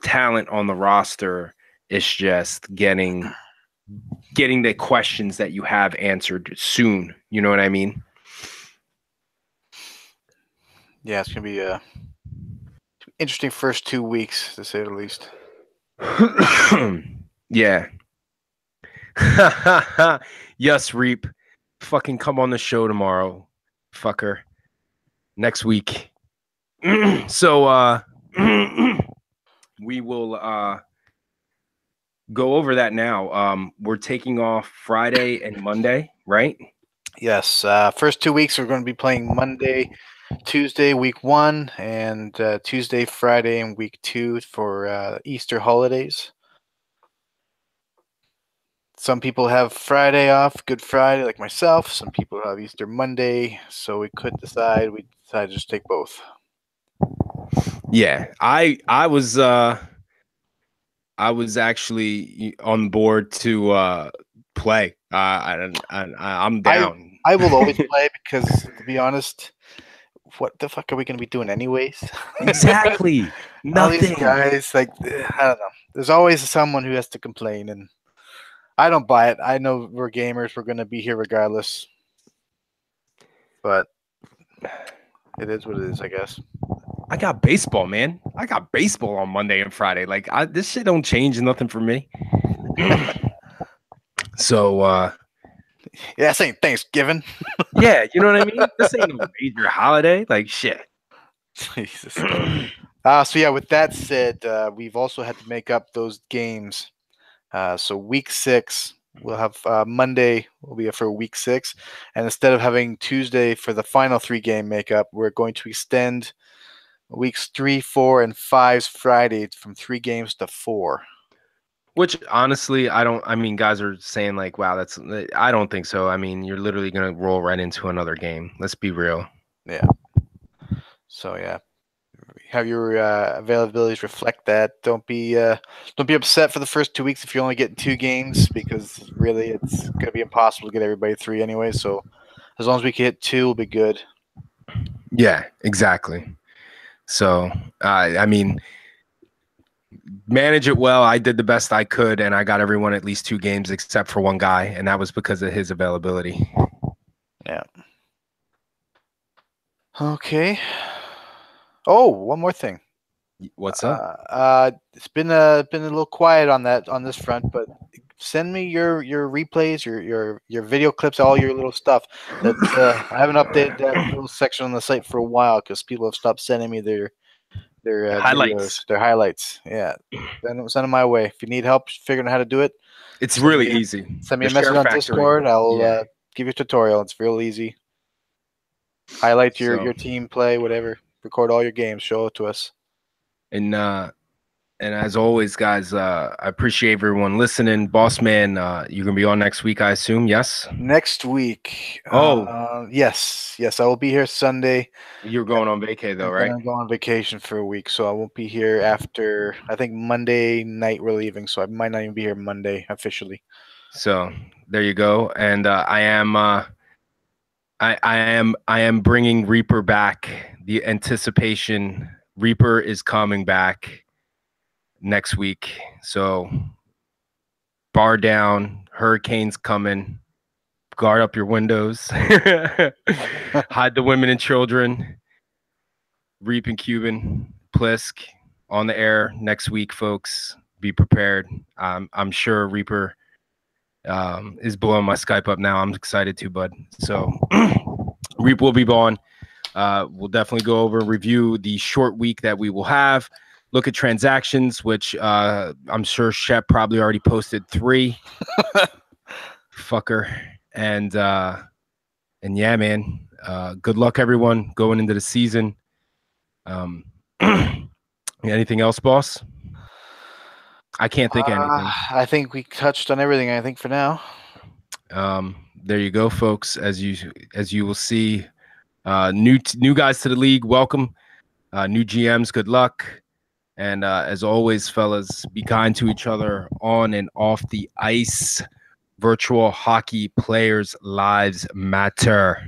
Speaker 1: talent on the roster. It's just getting the questions that you have answered soon. You know what I mean?
Speaker 2: Yeah, it's going to be a interesting first 2 weeks, to say the least.
Speaker 1: Yeah. Yes, Reap. Fucking come on the show tomorrow, fucker. Next week. So we will go over that now. We're taking off Friday and Monday, right?
Speaker 2: Yes. First 2 weeks, we're going to be playing Monday, Tuesday, week 1, and Tuesday, Friday, and week 2 for Easter holidays. Some people have Friday off, Good Friday, like myself. Some people have Easter Monday, so we couldn't decide. We decided to just take both.
Speaker 1: Yeah, I was actually on board to play. I'm down.
Speaker 2: I will always play because, to be honest, what the fuck are we going to be doing anyways?
Speaker 1: Exactly. Nothing.
Speaker 2: All these guys, like, I don't know. There's always someone who has to complain, and I don't buy it. I know we're gamers. We're going to be here regardless. But it is what it is, I guess.
Speaker 1: I got baseball, man. I got baseball on Monday and Friday. Like this shit don't change nothing for me. So
Speaker 2: yeah, this ain't Thanksgiving.
Speaker 1: yeah, you know what I mean? This ain't a major holiday. Like shit.
Speaker 2: Jesus. So yeah, with that said, we've also had to make up those games. So week 6, we'll have Monday will be for week 6, and instead of having Tuesday for the final 3 game makeup, we're going to extend weeks 3, 4, and 5's Friday from 3 games to 4.
Speaker 1: Which honestly, I mean, guys are saying like, wow, I don't think so. I mean, you're literally going to roll right into another game. Let's be real.
Speaker 2: Yeah. So yeah, have your availabilities reflect that. Don't be upset for the first 2 weeks if you're only getting 2 games, because really it's going to be impossible to get everybody 3 anyway. So as long as we can hit 2, we'll be good.
Speaker 1: Yeah, exactly. So, I mean, manage it well. I did the best I could, and I got everyone at least 2 games except for one guy, and that was because of his availability.
Speaker 2: Yeah. Okay. Oh, one more thing.
Speaker 1: What's up?
Speaker 2: It's been a little quiet on this front, but send me your replays, your video clips, all your little stuff. That I haven't updated that little section on the site for a while because people have stopped sending me their
Speaker 1: Highlights.
Speaker 2: videos, their highlights. Yeah, send them my way. If you need help figuring out how to do it,
Speaker 1: It's really easy.
Speaker 2: Send me
Speaker 1: The
Speaker 2: a message
Speaker 1: Share
Speaker 2: on
Speaker 1: Factory.
Speaker 2: Discord. I'll give you a tutorial. It's real easy. Highlight your team play, whatever. Record all your games. Show it to us.
Speaker 1: And as always, guys, I appreciate everyone listening. Boss man, you're gonna be on next week, I assume. Yes.
Speaker 2: Next week.
Speaker 1: Oh,
Speaker 2: yes, I will be here Sunday.
Speaker 1: you're going on vacay though, right?
Speaker 2: I'm going on vacation for a week, so I won't be here after. I think Monday night we're leaving, so I might not even be here Monday officially.
Speaker 1: So there you go. And I am bringing Reaper back. The anticipation, Reaper is coming back next week. So bar down, hurricane's coming. Guard up your windows. Hide the women and children. Reap and Cuban, Plisk on the air next week, folks. Be prepared. I'm sure Reaper is blowing my Skype up now. I'm excited too, bud. So Reap will be on. We'll definitely go over and review the short week that we will have. Look at transactions, which I'm sure Shep probably already posted 3. Fucker. And yeah, man. Good luck, everyone, going into the season. Anything else, boss? I can't think of anything.
Speaker 2: I think we touched on everything. I think for now.
Speaker 1: There you go, folks. As you will see, new guys to the league. Welcome. New GMs. Good luck. And as always, fellas, be kind to each other on and off the ice. Virtual hockey players' lives matter.